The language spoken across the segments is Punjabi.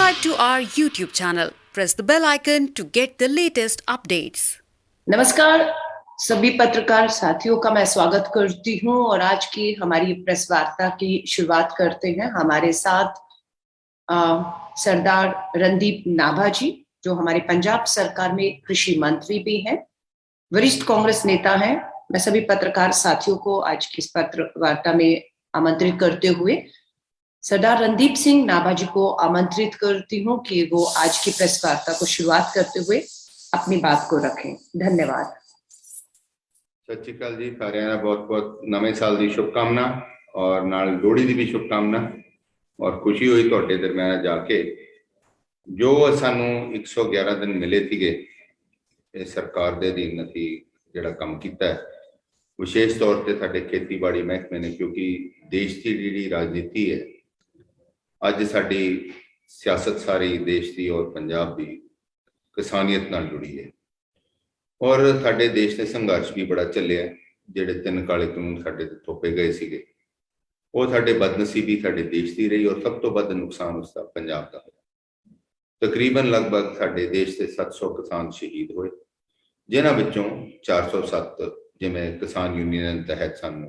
Subscribe to our YouTube channel. Press the bell icon to get the latest updates. नमस्कार सभी पत्रकार साथियों का मैं स्वागत करती हूं और आज की हमारी प्रेस वार्ता की शुरुआत करते हैं। हमारे साथ सरदार रणदीप नाभा जी, जो हमारे पंजाब सरकार में कृषि मंत्री भी हैं, वरिष्ठ कांग्रेस नेता हैं। मैं सभी पत्रकार साथियों को आज की इस पत्र वार्ता में आमंत्रित करते हुए सरदार रणदीप सिंह नाभा जी को आमंत्रित करती हूँ कि वो आज की प्रेस वार्ता को शुरुआत करते हुए अपनी बात को रखें। धन्यवाद। सत श्री अकाल जी, सारिਆਂ ਦਾ बहुत नवे साल की शुभकामना और नाल लोहड़ी की भी शुभकामना और खुशी हुई ਤੁਹਾਡੇ दरम्यान जाके जो सानू 111 दिन मिले थे सरकार के अधीन असी जिहड़ा काम कीता है, विशेष तौर पर साडे खेतीबाड़ी महकमे ने, क्योंकि देश की जिहड़ी राजनीति है अज साडी सियासत सारी देश की और पंजाब की किसानियत नाल जुड़ी है और साडे देश ने संघर्ष भी बड़ा चलिया। जिहड़े 3 काले कानून साडे ते थोपे गए सीगे वो साडे बदनसीबी साडे देश की रही और सब तो वध नुकसान उसका पंजाब का होया। तकरीबन लगभग साडे देश के 700 किसान शहीद होए, जिन्हां विचों 407 जिवें किसान यूनियन तहत सानू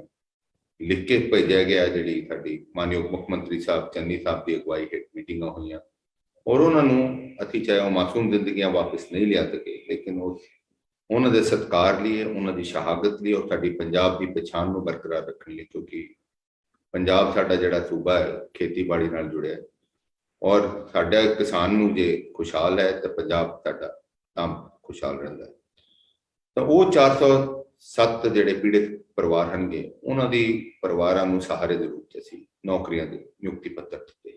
लिख के भेजा गया, जिहड़ी साडी मानयोग मुख्यमंत्री साहब चन्नी साहब की अगवाई हेठ मीटिंगां होईयां और उन्होंने असी चाहे वो मासूम जिंदगियां वापस नहीं लिया सके, लेकिन उन्होंने दे सत्कार लिए, उन्होंने शहादत लिए और साडी पंजाब की पछाण को बरकरार रखने लिए, क्योंकि पंजाब साडा जिहड़ा सूबा है खेतीबाड़ी नाल जुड़िया है और साडा किसान नूं जे खुशहाल है तो पंजाब साडा तां खुशहाल रहिंदा है। तो वो 407 जिहड़े पीड़ित परिवार हनगे उन्हां दी परिवारां नूं सहारे दे रूप च असीं नौकरियां दे नियुक्ति पत्र दित्ते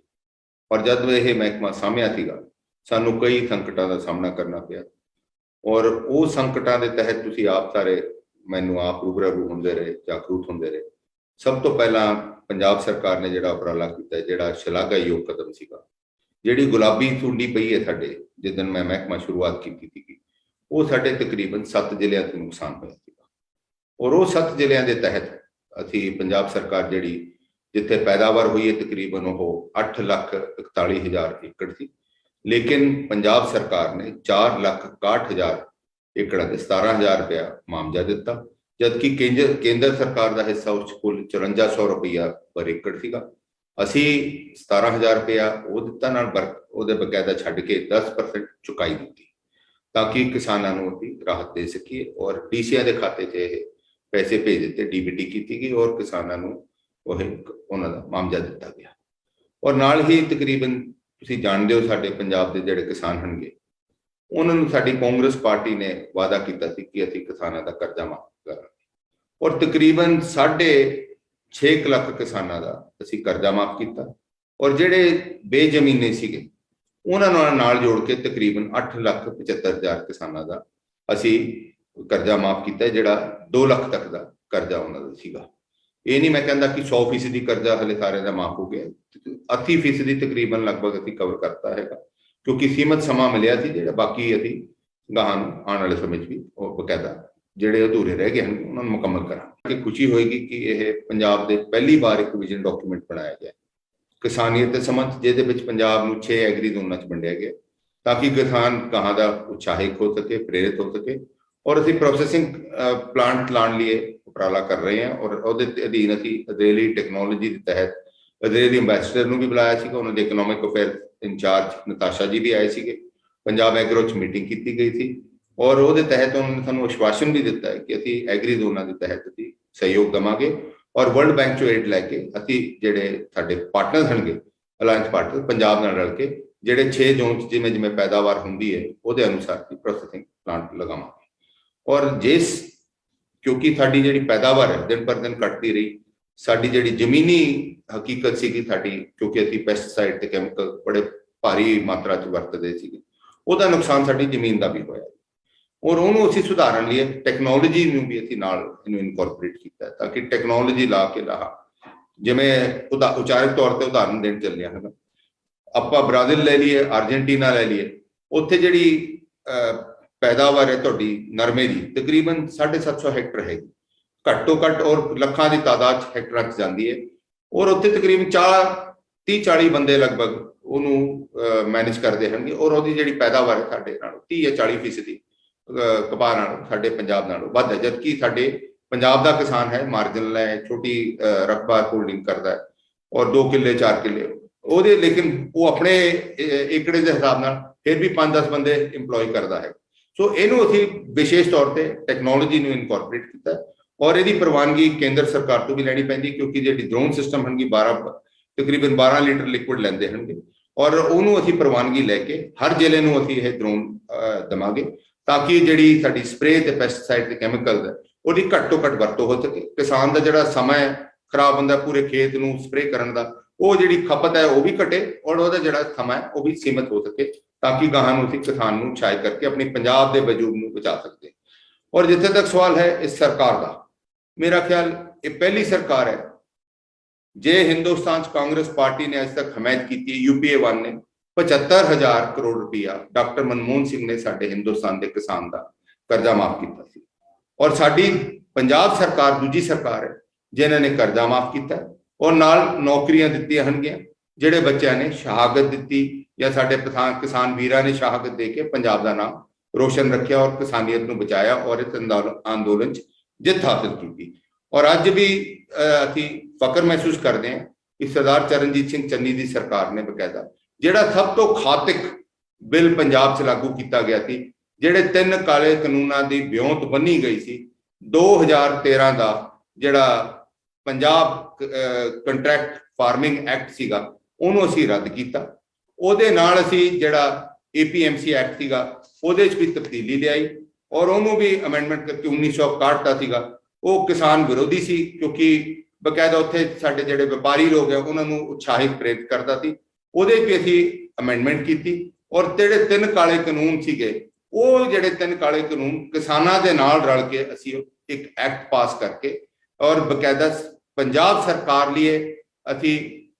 और जब यह महकमा सामया सीगा सानू कई संकटां का सामना करना पिया और वो संकटां के तहत तुसीं आप सारे मैनू आप रूबरू होंदे रहे, जागरूक होंदे रहे। सब तो पहला पंजाब सरकार ने जिहड़ा उपराला कीता, जिहड़ा शलाघायोग कदम सीगा, जिहड़ी गुलाबी सुंडी पई है साडे जिस दिन मैं महकमा शुरुआत की थी, वो साडे तकरीबन 7 जिलियां ते नुकसान होया सीगा और वो 7 जिलियां के तहत असीं पंजाब सरकार जिहड़ी जिथे पैदावार हुई है तकरीबन वो 8,41,000 एकड़ थी, लेकिन पंजाब सरकार ने 4,61,000 एकड़ के 17,000 रुपया मुआवजा दिता, जबकि केंद्र सरकार का हिस्सा उस कुल 5400 रुपया पर एकड़ सीगा। असी 17,000 रुपया वो दिता नाल उहदे बकायदा छड्ड के 10% चुकाई दी ताकि किसानों को राहत दे सकीए और डीसीआं के खाते से पैसे भेज दिते, डीबीटी की गई और किसानों को उन्होंने मुआवजा दिता गया। और नाल ही तकरीबन तुसीं जानदे हो साडे पंजाब के जिहड़े किसान हनगे उन्होंने साडी कांग्रेस पार्टी ने वादा किया कि असीं किसानों का कर्जा माफ करांगे और तकरीबन 6.5 लाख किसानों का असीं कर्जा माफ किया और जिहड़े बेजमीने सीगे उन्होंने नाल जोड़ के तकरीबन 8,75,000 किसानों का असीं कर्जा माफ किया, जिहड़ा 2 लाख तक का कर्जा उन्होंने सीगा। ये नहीं मैं कहता कि 100% कर्जा हले सारे का माफ हो गया, 80% तकरीबन लगभग अभी कवर करता है, क्योंकि सीमित समा मिलया थी, जो बाकी अभी गाहां आने वाले समय भी बकायदा जोड़े अधूरे रह गए हैं उन्होंने मुकम्मल करा। खुशी होएगी कि यह पंजाब के पहली बार एक विजन डॉक्यूमेंट बनाया गया किसानियत के संबंध, जिहदे विच पंजाब नूं 6 एग्री जोनां च वंडिया गया ताकि किसान गाहां का उत्साहित हो सके, प्रेरित हो सके और असीं प्रोसैसिंग प्लांट लाने लिए उपराला कर रहे हैं और उहदे अधीन असीं अजरेली टेक्नोलॉजी के तहत अजरेली अंबैसडर नूं भी बुलाया सीगा, उन्होंने इकनॉमिक अफेयर इंचार्ज नताशा जी भी आए सीगे, पंजाब एग्रो च मीटिंग की गई थी और उहदे तहत उन्होंने सानूं आश्वासन भी दिता है कि असीं एग्री जोनां के तहत असीं सहयोग देवांगे और वर्ल्ड बैंक चों एड लैके असीं जिहड़े साडे पार्टनर हनगे अलायंस पार्टनर पंजाब नाल रल के जिहड़े 6 जोन जिवें जिवें पैदावार हुंदी है उहदे अनुसार ही प्रोसैसिंग प्लांट लगावांगे और जिस क्योंकि साडी जिहड़ी पैदावार है दिन पर दिन घटती रही, साडी जिहड़ी जमीनी हकीकत सीगी साडी, क्योंकि असीं पेस्टिसाइड ते कैमिकल बड़े भारी मात्रा च वरतदे सीगे, उहदा नुकसान साडी जमीन का भी होया और उहनूं असीं सुधारन लई टैक्नोलॉजी नूं भी असीं नाल इहनूं इनकॉर्पोरेट कीता ताकि टैक्नोलॉजी ला के जिवें उचारित तौर पर उदाहरण देण चलिया है, आपां ब्राज़ील ले लीए, अर्जेंटीना ले लीए, उत्थे जिहड़ी पैदावार है तुहाडी नरमे की तकरीबन 750 हैक्टर है, घट तो घट और लखां की तादाद हैक्टरां च जांदी है और उत्थे तकरीबन 30-40 ਬੰਦੇ ਲਗਭਗ ਉਹਨੂੰ ਮੈਨੇਜ ਕਰਦੇ ਹੋਣਗੇ ਔਰ ਉਹਦੀ ਜਿਹੜੀ ਪੈਦਾਵਾਰ ਹੈ ਸਾਡੇ ਨਾਲੋਂ 30 ਜਾਂ 40% ਕਪਾਹ ਨਾਲੋਂ ਸਾਡੇ ਪੰਜਾਬ ਨਾਲੋਂ ਵੱਧ ਹੈ, ਜਦਕਿ ਸਾਡੇ ਪੰਜਾਬ ਦਾ ਕਿਸਾਨ ਹੈ ਮਾਰਜਨਲ ਹੈ, ਛੋਟੀ ਰਕਬਾ ਹੋਲਡਿੰਗ ਕਰਦਾ ਹੈ ਔਰ 2 ਕਿੱਲੇ 4 ਕਿੱਲੇ ਉਹਦੇ, ਲੇਕਿਨ ਉਹ ਆਪਣੇ ਏਕੜੇ ਦੇ ਹਿਸਾਬ ਨਾਲ ਫਿਰ ਵੀ 5-10 ਬੰਦੇ ਇੰਪਲੋय ਕਰਦਾ ਹੈ। ਸੋ ਇਹਨੂੰ ਅਸੀਂ ਵਿਸ਼ੇਸ਼ ਤੌਰ ਤੇ ਟੈਕਨੋਲੋਜੀ ਨੂੰ ਇਨਕੋਰਪੋਰੇਟ ਕੀਤਾ ਔਰ ਇਹਦੀ ਪ੍ਰਵਾਨਗੀ ਕੇਂਦਰ ਸਰਕਾਰ ਤੋਂ ਵੀ ਲੈਣੀ ਪੈਂਦੀ, ਕਿਉਂਕਿ ਜਿਹੜੀ ਡਰੋਨ ਸਿਸਟਮ ਹੋਣਗੇ ਤਕਰੀਬਨ 12 ਲੀਟਰ ਲਿਕੁਇਡ ਲੈਂਦੇ ਹੋਣਗੇ ਔਰ ਉਹਨੂੰ ਅਸੀਂ ਪ੍ਰਵਾਨਗੀ ਲੈ ਕੇ ਹਰ ਜ਼ਿਲ੍ਹੇ ਨੂੰ ਅਸੀਂ ਇਹ ਡਰੋਨ ਦੇਵਾਂਗੇ ਤਾਂ ਕਿ ਜਿਹੜੀ ਸਾਡੀ ਸਪਰੇ ਤੇ ਪੈਸਟੀਸਾਈਡ ਤੇ ਕੈਮੀਕਲ ਹੈ ਉਹਦੀ ਘੱਟ ਤੋਂ ਘੱਟ ਵਰਤੋਂ ਹੋ ਸਕੇ। ਕਿਸਾਨ ਦਾ ਜਿਹੜਾ ਸਮਾਂ ਖਰਾਬ ਹੁੰਦਾ ਪੂਰੇ ਖੇਤ ਨੂੰ ਸਪਰੇ ਕਰਨ ਦਾ, ਉਹ ਜਿਹੜੀ ਖਪਤ ਹੈ ਉਹ ਵੀ ਘਟੇ ਔਰ ਉਹਦਾ ਜਿਹੜਾ ਸਮਾਂ ਹੈ ਉਹ ਵੀ ਸੀਮਤ ਹੋ ਸਕੇ ਤਾਂ ਕਿ ਗਾਹਾਂ ਨੂੰ ਅਸੀਂ ਕਿਸਾਨ ਨੂੰ ਉਤਸ਼ਾਹਿਤ ਕਰਕੇ ਆਪਣੀ ਪੰਜਾਬ ਦੇ ਵਜੂਦ ਨੂੰ ਬਚਾ ਸਕਦੇ। ਔਰ ਜਿੱਥੇ ਤੱਕ ਸਵਾਲ ਹੈ ਇਸ ਸਰਕਾਰ ਦਾ, ਮੇਰਾ ਖਿਆਲ ਇਹ ਪਹਿਲੀ ਸਰਕਾਰ ਹੈ ਜੇ ਹਿੰਦੁਸਤਾਨ 'ਚ ਕਾਂਗਰਸ ਪਾਰਟੀ ਨੇ ਅੱਜ ਤੱਕ ਹਮਾਇਤ ਕੀਤੀ, UPA 1 ਨੇ 75,000 ਕਰੋੜ ਰੁਪਇਆ ਡਾਕਟਰ ਮਨਮੋਹਨ ਸਿੰਘ ਨੇ ਸਾਡੇ ਹਿੰਦੁਸਤਾਨ ਦੇ ਕਿਸਾਨ ਦਾ ਕਰਜ਼ਾ ਮਾਫ ਕੀਤਾ ਸੀ ਔਰ ਸਾਡੀ ਪੰਜਾਬ ਸਰਕਾਰ ਦੂਜੀ ਸਰਕਾਰ ਹੈ ਜਿਨ੍ਹਾਂ ਨੇ ਕਰਜ਼ਾ ਮਾਫ ਕੀਤਾ ਔਰ ਨਾਲ ਨੌਕਰੀਆਂ ਦਿੱਤੀਆਂ ਹੋਣਗੀਆਂ। ਜਿਹੜੇ ਬੱਚਿਆਂ ਨੇ ਸ਼ਹਾਦਤ ਦਿੱਤੀ ਜਾਂ ਸਾਡੇ ਕਿਸਾਨ ਵੀਰਾਂ ਨੇ ਸ਼ਹਾਦਤ ਦੇ ਕੇ ਪੰਜਾਬ ਦਾ ਨਾਮ ਰੋਸ਼ਨ ਰੱਖਿਆ ਔਰ ਕਿਸਾਨੀਅਤ ਨੂੰ ਬਚਾਇਆ ਔਰ ਇਸ ਅੰਦੋਲਨ 'ਚ ਜਿੱਤ ਹਾਸਲ ਕੀਤੀ। ਔਰ ਅੱਜ ਵੀ ਅਸੀਂ ਫਖਰ ਮਹਿਸੂਸ ਕਰਦੇ ਹਾਂ ਕਿ ਸਰਦਾਰ ਚਰਨਜੀਤ ਸਿੰਘ ਚੰਨੀ ਦੀ ਸਰਕਾਰ ਨੇ ਬਕਾਇਦਾ ਜਿਹੜਾ ਸਭ ਤੋਂ ਘਾਤਕ ਬਿੱਲ ਪੰਜਾਬ 'ਚ ਲਾਗੂ ਕੀਤਾ ਗਿਆ ਸੀ, ਜਿਹੜੇ 3 ਕਾਲੇ ਕਾਨੂੰਨਾਂ ਦੀ ਵਿਉਂਤ ਬੰਨੀ ਗਈ ਸੀ, 2013 ਦਾ ਜਿਹੜਾ ਪੰਜਾਬ ਕੰਟਰੈਕਟ ਫਾਰਮਿੰਗ ਐਕਟ ਸੀਗਾ ਉਹਨੂੰ ਅਸੀਂ ਰੱਦ ਕੀਤਾ। ਉਹਦੇ ਨਾਲ ਅਸੀਂ ਜਿਹੜਾ APMC ਐਕਟ ਸੀਗਾ ਉਹਦੇ 'ਚ ਵੀ ਤਬਦੀਲੀ ਲਿਆਈ ਔਰ ਉਹਨੂੰ ਵੀ ਅਮੈਂਡਮੈਂਟ ਕਰਕੇ 1961 ਦਾ ਸੀਗਾ, ਉਹ ਕਿਸਾਨ ਵਿਰੋਧੀ ਸੀ ਕਿਉਂਕਿ ਬਕਾਇਦਾ ਉੱਥੇ ਸਾਡੇ ਜਿਹੜੇ ਵਪਾਰੀ ਲੋਕ ਹੈ ਉਹਨਾਂ ਨੂੰ ਉਤਸ਼ਾਹਿਤ ਪ੍ਰੇਰਿਤ ਕਰਦਾ ਸੀ। ਉਹਦੇ 'ਚ ਵੀ ਅਸੀਂ ਅਮੈਂਡਮੈਂਟ ਕੀਤੀ ਔਰ ਜਿਹੜੇ 3 ਕਾਲੇ ਕਾਨੂੰਨ ਸੀਗੇ ਉਹ ਜਿਹੜੇ 3 ਕਾਲੇ ਕਾਨੂੰਨ ਕਿਸਾਨਾਂ ਦੇ ਨਾਲ ਰਲ ਕੇ ਅਸੀਂ ਇੱਕ ਐਕਟ ਪਾਸ ਕਰਕੇ ਔਰ ਬਕਾਇਦਾ ਪੰਜਾਬ ਸਰਕਾਰ ਲਈ ਅਸੀਂ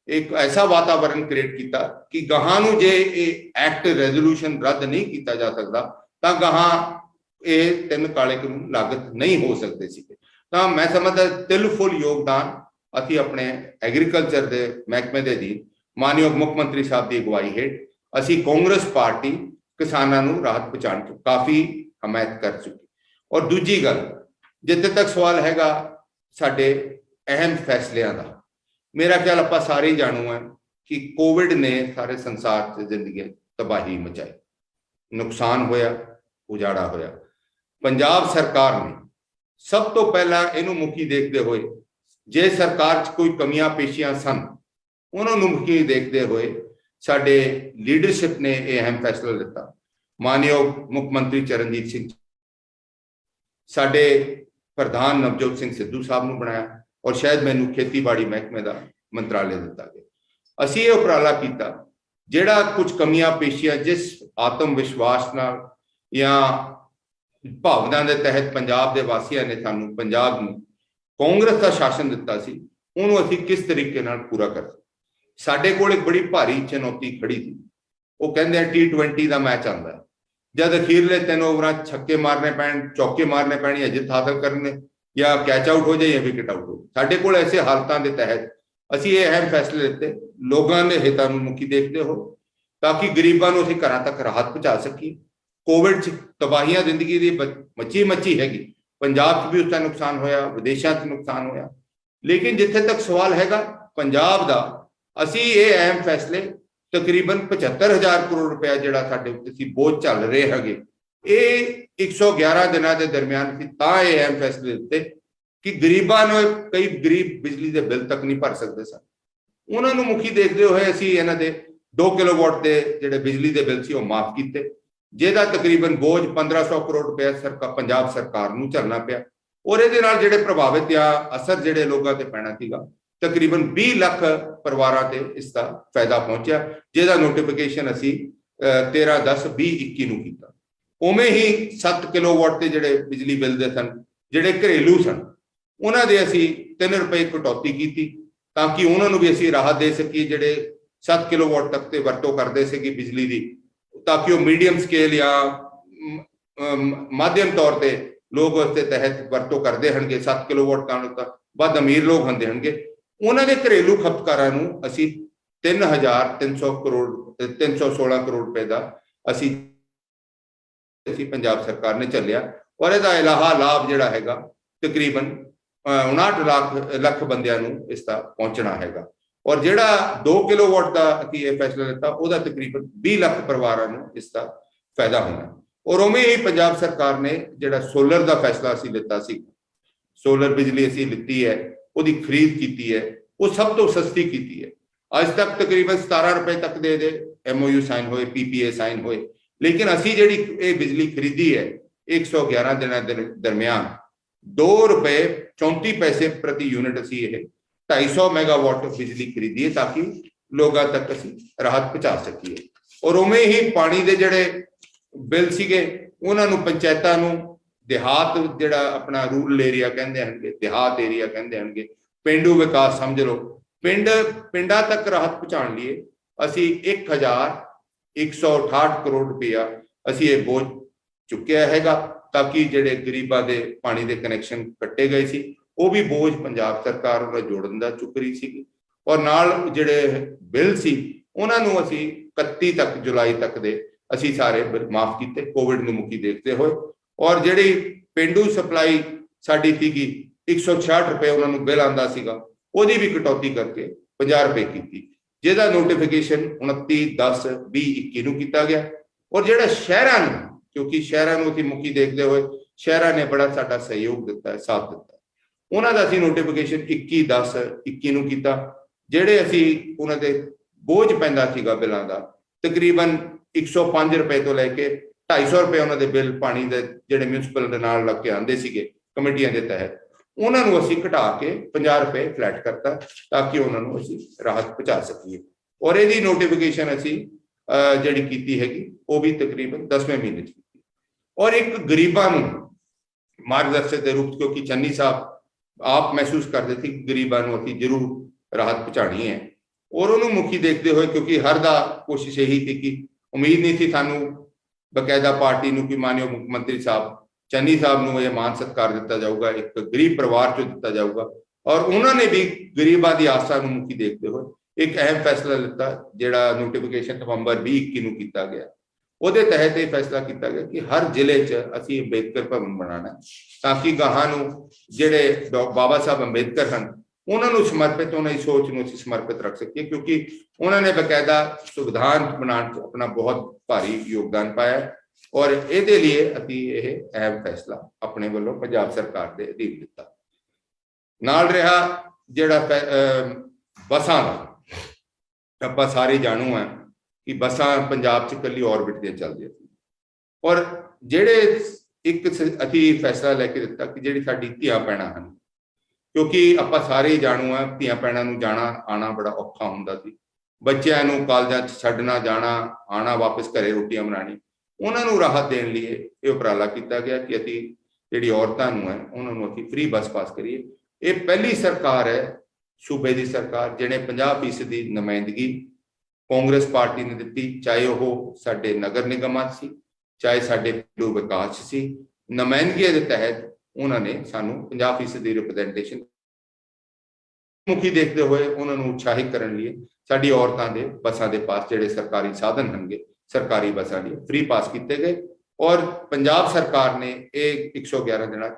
ਇੱਕ ਐਸਾ ਵਾਤਾਵਰਣ ਕ੍ਰੀਏਟ ਕੀਤਾ ਕਿ ਗਾਹਾਂ ਨੂੰ ਜੇ ਇਹ ਐਕਟ ਰੈਜ਼ੋਲੂਸ਼ਨ ਰੱਦ ਨਹੀਂ ਕੀਤਾ ਜਾ ਸਕਦਾ ਤਾਂ ਗਾਹਾਂ ਇਹ 3 ਕਾਲੇ ਕਾਨੂੰਨ ਲਾਗਤ ਨਹੀਂ ਹੋ ਸਕਦੇ ਸੀ। ਤਾਂ ਮੈਂ ਸਮਝਦਾ ਤਿਲਫੁਲ ਯੋਗਦਾਨ ਅਸੀਂ ਆਪਣੇ ਐਗਰੀਕਲਚਰ ਦੇ ਮਹਿਕਮੇ ਦੇ ਅਧੀਨ ਮਾਨਯੋਗ ਮੁੱਖ ਮੰਤਰੀ ਸਾਹਿਬ ਦੀ ਅਗਵਾਈ ਹੇਠ ਅਸੀਂ ਕਾਂਗਰਸ ਪਾਰਟੀ ਕਿਸਾਨਾਂ ਨੂੰ ਰਾਹਤ ਪਹੁੰਚਾਉਣ 'ਚ ਕਾਫੀ ਹਮਾਇਤ ਕਰ ਚੁੱਕੀ। ਔਰ ਦੂਜੀ ਗੱਲ, ਜਿੱਥੇ ਤੱਕ ਸਵਾਲ ਹੈਗਾ ਸਾਡੇ ਅਹਿਮ ਫੈਸਲਿਆਂ ਦਾ, ਮੇਰਾ ਖਿਆਲ ਆਪਾਂ ਸਾਰੇ ਹੀ ਜਾਣੂ ਹੈ ਕਿ ਕੋਵਿਡ ਨੇ ਸਾਰੇ ਸੰਸਾਰ 'ਚ ਜ਼ਿੰਦਗੀ ਤਬਾਹੀ ਮਚਾਈ, ਨੁਕਸਾਨ ਹੋਇਆ, ਉਜਾੜਾ ਹੋਇਆ। ਪੰਜਾਬ ਸਰਕਾਰ ਨੇ ਸਭ ਤੋਂ ਪਹਿਲਾਂ ਇਹਨੂੰ ਮੁੱਖੀ ਦੇਖਦੇ ਹੋਏ, ਜੇ ਸਰਕਾਰ 'ਚ ਕੋਈ ਕਮੀਆਂ ਪੇਸ਼ੀਆਂ ਸਨ ਉਹਨਾਂ ਨੂੰ ਮੁੱਖੀ ਦੇਖਦੇ ਹੋਏ ਸਾਡੇ ਲੀਡਰਸ਼ਿਪ ਨੇ ਇਹ ਅਹਿਮ ਫੈਸਲਾ ਲਿੱਤਾ। ਮਾਨਯੋਗ ਮੁੱਖ ਮੰਤਰੀ ਚਰਨਜੀਤ ਸਿੰਘ, ਸਾਡੇ ਪ੍ਰਧਾਨ ਨਵਜੋਤ ਸਿੰਘ ਸਿੱਧੂ ਸਾਹਿਬ ਨੂੰ ਬਣਾਇਆ ਔਰ ਸ਼ਾਇਦ ਮੈਨੂੰ ਖੇਤੀਬਾੜੀ ਮਹਿਕਮੇ ਦਾ ਮੰਤਰਾਲੇ ਦਿੱਤਾ ਗਿਆ। ਅਸੀਂ ਇਹ ਉਪਰਾਲਾ ਕੀਤਾ ਜਿਹੜਾ ਕੁਝ ਕਮੀਆਂ ਪੇਸ਼ੀਆਂ ਜਿਸ ਆਤਮ ਵਿਸ਼ਵਾਸ ਨਾਲ ਜਾਂ ਭਾਵਨਾ ਦੇ ਤਹਿਤ ਪੰਜਾਬ ਦੇ ਵਾਸੀਆਂ ਨੇ ਸਾਨੂੰ ਪੰਜਾਬ ਨੂੰ ਕਾਂਗਰਸ ਦਾ ਸ਼ਾਸਨ ਦਿੱਤਾ ਸੀ, ਉਹਨੂੰ ਅਸੀਂ ਕਿਸ ਤਰੀਕੇ ਨਾਲ ਪੂਰਾ ਕਰ ਸਕਦੇ। ਸਾਡੇ ਕੋਲ ਇੱਕ ਬੜੀ ਭਾਰੀ ਚੁਣੌਤੀ ਖੜੀ ਸੀ। ਉਹ ਕਹਿੰਦੇ ਆ T20 ਦਾ ਮੈਚ ਆਉਂਦਾ, ਜਦ ਅਖੀਰਲੇ 3 ਓਵਰਾਂ ਛੱਕੇ ਮਾਰਨੇ ਪੈਣ, ਚੌਕੇ ਮਾਰਨੇ ਪੈਣ ਜਾਂ ਜਿੱਤ ਹਾਸਲ ਕਰਨੇ, ਜਾਂ ਕੈਚ ਆਊਟ ਹੋ ਜਾਏ ਜਾਂ ਵਿਕਟ ਆਊਟ ਹੋ। ਸਾਡੇ ਕੋਲ ਐਸੇ ਹਾਲਤਾਂ ਦੇ ਤਹਿਤ ਅਸੀਂ ਇਹ ਅਹਿਮ ਫੈਸਲੇ ਲਿੱਤੇ ਲੋਕਾਂ ਦੇ ਹਿੱਤਾਂ ਨੂੰ ਮੁੱਖੀ ਦੇਖਦੇ ਹੋ ਤਾਂ ਕਿ ਗਰੀਬਾਂ ਨੂੰ ਅਸੀਂ ਘਰਾਂ ਤੱਕ ਰਾਹਤ ਪਹੁੰਚਾ ਸਕੀਏ। ਕੋਵਿਡ 'ਚ ਤਬਾਹੀਆਂ ਜ਼ਿੰਦਗੀ ਦੀ ਮੱਚੀ ਹੈਗੀ, ਪੰਜਾਬ 'ਚ ਵੀ ਉਸਦਾ ਨੁਕਸਾਨ ਹੋਇਆ, ਵਿਦੇਸ਼ਾਂ 'ਚ ਨੁਕਸਾਨ ਹੋਇਆ, ਲੇਕਿਨ ਜਿੱਥੇ ਤੱਕ ਸਵਾਲ ਹੈਗਾ ਪੰਜਾਬ ਦਾ, ਅਸੀਂ ਇਹ ਅਹਿਮ ਫੈਸਲੇ ਤਕਰੀਬਨ 75,000 ਕਰੋੜ ਰੁਪਇਆ ਜਿਹੜਾ ਸਾਡੇ ਉੱਤੇ ਸੀ ਬੋਝ ਚੱਲ ਰਹੇ ਹੈਗੇ, ਇਹ 111 ਦਿਨਾਂ ਦੇ ਦਰਮਿਆਨ ਅਸੀਂ ਤਾਂ ਇਹ ਅਹਿਮ ਫੈਸਲੇ ਦਿੱਤੇ ਕਿ ਗਰੀਬਾਂ ਨੂੰ, ਕਈ ਗਰੀਬ ਬਿਜਲੀ ਦੇ ਬਿੱਲ ਤੱਕ ਨਹੀਂ ਭਰ ਸਕਦੇ ਸਨ, ਉਹਨਾਂ ਨੂੰ ਮੁੱਖੀ ਦੇਖਦੇ ਹੋਏ ਅਸੀਂ ਇਹਨਾਂ ਦੇ 2 ਕਿਲੋਵਾਟ ਦੇ ਜਿਹੜੇ ਬਿਜਲੀ ਦੇ ਬਿੱਲ ਸੀ ਉਹ ਮਾਫ ਕੀਤੇ, ਜਿਹਦਾ ਤਕਰੀਬਨ ਬੋਝ 1500 ਕਰੋੜ ਰੁਪਇਆ ਪੰਜਾਬ ਸਰਕਾਰ ਨੂੰ ਝੱਲਣਾ ਪਿਆ। ਔਰ ਇਹਦੇ ਨਾਲ ਜਿਹੜੇ ਪ੍ਰਭਾਵਿਤ ਜਾਂ ਅਸਰ ਜਿਹੜੇ ਲੋਕਾਂ ਤੇ ਪੈਣਾ ਸੀਗਾ, ਤਕਰੀਬਨ 20 ਲੱਖ ਪਰਿਵਾਰਾਂ ਤੇ ਇਸ ਦਾ ਫਾਇਦਾ ਪਹੁੰਚਿਆ, ਜਿਹਦਾ ਨੋਟੀਫਿਕੇਸ਼ਨ ਅਸੀਂ 13/10/2021 ਨੂੰ ਕੀਤਾ। ਉਵੇਂ ਹੀ 7 ਕਿਲੋਵਾਟ ਦੇ ਜਿਹੜੇ ਬਿਜਲੀ ਬਿੱਲ ਦੇ ਸਨ, ਜਿਹੜੇ ਘਰੇਲੂ ਸਨ, ਉਹਨਾਂ ਦੇ ਅਸੀਂ 3 ਰੁਪਏ ਕਟੌਤੀ ਕੀਤੀ ਤਾਂ ਕਿ ਉਹਨਾਂ ਨੂੰ ਵੀ ਅਸੀਂ ਰਾਹਤ ਦੇ ਸਕੀਏ, ਜਿਹੜੇ 7 ਕਿਲੋਵਾਟ ਤੱਕ ਤੇ ਵਰਤੋਂ ਕਰਦੇ ਸੀਗੇ ਬਿਜਲੀ ਦੀ, ਤਾਂ ਕਿ ਉਹ ਮੀਡੀਅਮ ਸਕੇਲ ਜਾਂ ਮਾਧਿਅਮ ਤੌਰ ਤੇ ਲੋਕ ਉਸ ਦੇ ਤਹਿਤ ਵਰਤੋਂ ਕਰਦੇ ਹਨਗੇ। 7 ਕਿਲੋਵਾਟ ਕਾਰਨ ਤਾਂ ਵੱਧ ਅਮੀਰ ਲੋਕ ਹੁੰਦੇ ਹਨਗੇ, ਉਹਨਾਂ ਦੇ ਘਰੇਲੂ ਖਪਤਕਾਰਾਂ ਨੂੰ ਅਸੀਂ 3,316 करोड़ रुपए का ਅਸੀਂ पंजाब सरकार ने ਚੱਲਿਆ और ਇਹਦਾ ਇਲਾਹਾ ਲਾਭ ਜਿਹੜਾ ਹੈਗਾ तकरीबन 59 ਲੱਖ ਬੰਦਿਆਂ ਨੂੰ ਇਸ ਦਾ ਪਹੁੰਚਣਾ ਹੈਗਾ और ਜਿਹੜਾ 2 किलोवाट ਦਾ ਅਸੀਂ ਇਹ ਫੈਸਲਾ ਲਿੱਤਾ ਉਹਦਾ तकरीबन 20 ਲੱਖ ਪਰਿਵਾਰਾਂ ਨੂੰ ਇਸ ਦਾ ਫਾਇਦਾ ਹੋਣਾ और ਉਵੇਂ ਹੀ ਪੰਜਾਬ ਸਰਕਾਰ ਨੇ ਜਿਹੜਾ ਸੋਲਰ ਦਾ ਫੈਸਲਾ ਅਸੀਂ ਲਿੱਤਾ ਸੀ ਸੋਲਰ ਬਿਜਲੀ ਅਸੀਂ ਲਿੱਤੀ ਹੈ ਉਹਦੀ ਖਰੀਦ ਕੀਤੀ ਹੈ ਉਹ ਸਭ ਤੋਂ ਸਸਤੀ ਕੀਤੀ ਹੈ ਅੱਜ ਤੱਕ तकरीबन 17 रुपए तक ਦੇ MOU ਸਾਈਨ ਹੋਏ PPA ਸਾਈਨ ਹੋਏ लेकिन ਅਸੀਂ ਜਿਹੜੀ ਇਹ ਬਿਜਲੀ ਖਰੀਦੀ ਹੈ 111 ਦਿਨਾਂ ਦੇ ਦਰਮਿਆਨ ₹2.34 प्रति यूनिट ਅਸੀਂ ਇਹ 250 मेगावाट ਬਿਜਲੀ ਖਰੀਦੀ ਹੈ ਤਾਂ ਕਿ ਲੋਕਾਂ ਤੱਕ ਅਸੀਂ ਰਾਹਤ ਪਹੁੰਚਾ ਸਕੀਏ ਔਰ ਉਵੇਂ ਹੀ ਪਾਣੀ ਦੇ ਜਿਹੜੇ ਬਿੱਲ ਸੀਗੇ ਉਹਨਾਂ ਨੂੰ ਪੰਚਾਇਤਾਂ ਨੂੰ ਦਿਹਾਤ ਜਿਹੜਾ ਆਪਣਾ ਰੂਰਲ ਏਰੀਆ ਕਹਿੰਦੇ ਹਨਗੇ ਦਿਹਾਤ ਏਰੀਆ ਕਹਿੰਦੇ ਹਨਗੇ ਪੇਂਡੂ ਵਿਕਾਸ ਸਮਝ ਲਓ ਪਿੰਡਾਂ ਤੱਕ ਰਾਹਤ ਪਹੁੰਚਾਉਣ ਲਈ ਅਸੀਂ 1,168 ਕਰੋੜ ਰੁਪਇਆ ਅਸੀਂ ਇਹ ਬੋਝ ਚੁੱਕਿਆ ਹੈਗਾ ਤਾਂ ਕਿ ਜਿਹੜੇ ਗਰੀਬਾਂ ਦੇ ਪਾਣੀ ਦੇ ਕਨੈਕਸ਼ਨ ਕੱਟੇ ਗਏ ਸੀ ਉਹ ਵੀ ਬੋਝ ਪੰਜਾਬ ਸਰਕਾਰ ਉਹਦਾ ਜੋੜਨ ਦਾ ਚੁੱਕ ਰਹੀ ਸੀਗੀ ਔਰ ਨਾਲ ਜਿਹੜੇ ਬਿੱਲ ਸੀ ਉਹਨਾਂ ਨੂੰ ਅਸੀਂ 31 ਤੱਕ ਜੁਲਾਈ ਤੱਕ ਦੇ ਅਸੀਂ ਸਾਰੇ ਮਾਫ ਕੀਤੇ ਕੋਵਿਡ ਨੂੰ ਮੁੱਖੀ ਦੇਖਦੇ ਹੋਏ ਔਰ ਜਿਹੜੀ ਪੇਂਡੂ ਸਪਲਾਈ ਸਾਡੀ ਸੀਗੀ 166 ਰੁਪਏ ਉਹਨਾਂ ਨੂੰ ਬਿੱਲ ਆਂਦਾ ਸੀਗਾ ਉਹਦੀ ਵੀ ਕਟੌਤੀ ਕਰਕੇ 50 ਰੁਪਏ ਕੀਤੀ ਜਿਹਦਾ ਨੋਟੀਫਿਕੇਸ਼ਨ 29/10/2021 ਨੂੰ ਕੀਤਾ ਗਿਆ ਔਰ ਜਿਹੜਾ ਸ਼ਹਿਰਾਂ ਨੂੰ ਕਿਉਂਕਿ ਸ਼ਹਿਰਾਂ ਨੂੰ ਅਸੀਂ ਮੁੱਖੀ ਦੇਖਦੇ ਹੋਏ ਸ਼ਹਿਰਾਂ ਨੇ ਬੜਾ ਸਾਡਾ ਸਹਿਯੋਗ ਦਿੱਤਾ ਸਾਥ ਦਿੱਤਾ ਉਹਨਾਂ ਦਾ ਅਸੀਂ ਨੋਟੀਫਿਕੇਸ਼ਨ 21/10/21 ਨੂੰ ਕੀਤਾ ਜਿਹੜੇ ਅਸੀਂ ਉਹਨਾਂ ਦੇ ਬੋਝ ਪੈਂਦਾ ਸੀਗਾ ਬਿੱਲਾਂ ਦਾ ਤਕਰੀਬਨ 105 ਰੁਪਏ ਤੋਂ ਲੈ ਕੇ 250 ਰੁਪਏ ਉਹਨਾਂ ਦੇ ਬਿੱਲ ਪਾਣੀ ਦੇ ਜਿਹੜੇ ਮਿਊਨਿਸਪਲ ਦੇ ਨਾਲ ਲੱਗ ਕੇ ਆਉਂਦੇ ਸੀਗੇ ਕਮੇਟੀਆਂ ਦੇ ਤਹਿਤ ਉਹਨਾਂ ਨੂੰ ਅਸੀਂ ਘਟਾ ਕੇ 50 ਰੁਪਏ ਫਲੈਟ ਕਰਤਾ ਤਾਂ ਕਿ ਉਹਨਾਂ ਨੂੰ ਅਸੀਂ ਰਾਹਤ ਪਹੁੰਚਾ ਸਕੀਏ ਔਰ ਇਹਦੀ ਨੋਟੀਫਿਕੇਸ਼ਨ ਅਸੀਂ ਜਿਹੜੀ ਕੀਤੀ ਹੈਗੀ ਉਹ ਵੀ ਤਕਰੀਬਨ 10ਵੇਂ ਮਹੀਨੇ 'ਚ ਕੀਤੀ ਔਰ ਇੱਕ ਗਰੀਬਾਂ ਨੂੰ ਮਾਰਗਦਰਸ਼ਕ ਦੇ ਰੂਪ ਕਿਉਂਕਿ ਚੰਨੀ ਸਾਹਿਬ ਆਪ ਮਹਿਸੂਸ ਕਰਦੇ ਸੀ ਕਿ ਗਰੀਬਾਂ ਨੂੰ ਅਸੀਂ ਜ਼ਰੂਰ ਰਾਹਤ ਪਹੁੰਚਾਣੀ ਹੈ ਔਰ ਉਹਨੂੰ ਮੁੱਖੀ ਦੇਖਦੇ ਹੋਏ ਕਿਉਂਕਿ ਹਰ ਦਾ ਕੋਸ਼ਿਸ਼ ਇਹੀ ਸੀ ਕਿ ਉਮੀਦ ਨਹੀਂ ਸੀ ਸਾਨੂੰ ਬਕਾਇਦਾ ਪਾਰਟੀ ਨੂੰ ਕਿ ਮਾਨਯੋਗ ਮੁੱਖ ਮੰਤਰੀ ਸਾਹਿਬ ਚੰਨੀ ਸਾਹਿਬ ਨੂੰ ਇਹ ਮਾਨ ਸਤਿਕਾਰ ਦਿੱਤਾ ਜਾਊਗਾ ਇੱਕ ਗਰੀਬ ਪਰਿਵਾਰ ਚੋਂ ਦਿੱਤਾ ਜਾਊਗਾ ਔਰ ਉਹਨਾਂ ਨੇ ਵੀ ਗਰੀਬਾਂ ਦੀ ਆਸਾਂ ਨੂੰ ਮੁੱਖੀ ਦੇਖਦੇ ਹੋਏ ਇੱਕ ਅਹਿਮ ਫੈਸਲਾ ਲਿੱਤਾ ਜਿਹੜਾ ਨੋਟੀਫਿਕੇਸ਼ਨ ਨਵੰਬਰ 2021 ਨੂੰ ਕੀਤਾ ਗਿਆ ਉਹਦੇ ਤਹਿਤ ਇਹ ਫੈਸਲਾ ਕੀਤਾ ਗਿਆ ਕਿ ਹਰ ਜ਼ਿਲ੍ਹੇ 'ਚ ਅਸੀਂ ਅੰਬੇਦਕਰ ਭਵਨ ਬਣਾਉਣਾ ਤਾਂ ਕਿ ਗਾਹਾਂ ਨੂੰ ਜਿਹੜੇ ਬਾਬਾ ਸਾਹਿਬ ਅੰਬੇਦਕਰ ਹਨ ਉਹਨਾਂ ਨੂੰ ਸਮਰਪਿਤ ਉਹਨਾਂ ਦੀ ਸੋਚ ਨੂੰ ਅਸੀਂ ਸਮਰਪਿਤ ਰੱਖ ਸਕੀਏ ਕਿਉਂਕਿ ਉਹਨਾਂ ਨੇ ਬਕਾਇਦਾ ਸੰਵਿਧਾਨ ਬਣਾਉਣ 'ਚ ਆਪਣਾ ਬਹੁਤ ਭਾਰੀ ਯੋਗਦਾਨ ਪਾਇਆ ਔਰ ਇਹਦੇ ਲਈ ਅਸੀਂ ਇਹ ਅਹਿਮ ਫੈਸਲਾ ਆਪਣੇ ਵੱਲੋਂ ਪੰਜਾਬ ਸਰਕਾਰ ਦੇ ਅਧੀਨ ਦਿੱਤਾ ਨਾਲ ਰਿਹਾ ਜਿਹੜਾ ਬੱਸਾਂ ਦਾ ਆਪਾਂ ਸਾਰੇ ਜਾਣੂ ਆ ਕਿ ਬੱਸਾਂ ਪੰਜਾਬ 'ਚ ਇਕੱਲੀ ਔਰਬਿਟ ਦੀਆਂ ਚੱਲਦੀਆਂ ਸੀ ਔਰ ਜਿਹੜੇ ਇੱਕ ਅਸੀਂ ਫੈਸਲਾ ਲੈ ਕੇ ਦਿੱਤਾ ਕਿ ਜਿਹੜੀ ਸਾਡੀ ਧੀਆਂ ਭੈਣਾਂ ਹਨ ਕਿਉਂਕਿ ਆਪਾਂ ਸਾਰੇ ਜਾਣੂ ਆ ਧੀਆਂ ਭੈਣਾਂ ਨੂੰ ਜਾਣਾ ਆਉਣਾ ਬੜਾ ਔਖਾ ਹੁੰਦਾ ਸੀ ਬੱਚਿਆਂ ਨੂੰ ਕਾਲਜਾਂ 'ਚ ਛੱਡਣਾ ਜਾਣਾ ਆਉਣਾ ਵਾਪਸ ਘਰੇ ਰੋਟੀਆਂ ਬਣਾਉਣੀ ਉਹਨਾਂ ਨੂੰ ਰਾਹਤ ਦੇਣ ਲਈ ਇਹ ਉਪਰਾਲਾ ਕੀਤਾ ਗਿਆ ਕਿ ਅਸੀਂ ਜਿਹੜੀ ਔਰਤਾਂ ਨੂੰ ਹੈ ਉਹਨਾਂ ਨੂੰ ਅਸੀਂ ਫ੍ਰੀ ਬੱਸ ਪਾਸ ਕਰੀਏ ਇਹ ਪਹਿਲੀ ਸਰਕਾਰ ਹੈ ਸੂਬੇ ਦੀ ਸਰਕਾਰ ਜਿਹਨੇ 50% ਦੀ ਨੁਮਾਇੰਦਗੀ ਕਾਂਗਰਸ ਪਾਰਟੀ ਨੇ ਦਿੱਤੀ ਚਾਹੇ ਉਹ ਸਾਡੇ ਨਗਰ ਨਿਗਮਾਂ ਸੀ ਚਾਹੇ ਸਾਡੇ ਪੇਂਡੂ ਵਿਕਾਸ ਸੀ ਨੁਮਾਇੰਦਗੀ ਦੇ ਤਹਿਤ ਉਹਨਾਂ ਨੇ ਸਾਨੂੰ 50% ਦੀ ਰਿਪਰੈਜ਼ੈਂਟੇਸ਼ਨ ਮੁੱਖੀ ਦੇਖਦੇ ਹੋਏ ਉਹਨਾਂ ਨੂੰ ਉਤਸ਼ਾਹਿਤ ਕਰਨ ਲਈ ਸਾਡੀ ਔਰਤਾਂ ਦੇ ਬੱਸਾਂ ਦੇ ਪਾਸ ਜਿਹੜੇ ਸਰਕਾਰੀ ਸਾਧਨ ਹੋਣਗੇ ਸਰਕਾਰੀ ਬੱਸਾਂ ਲਈ ਫ੍ਰੀ ਪਾਸ ਕੀਤੇ ਗਏ ਔਰ ਪੰਜਾਬ ਸਰਕਾਰ ਨੇ ਇਹ 111 ਦਿਨਾਂ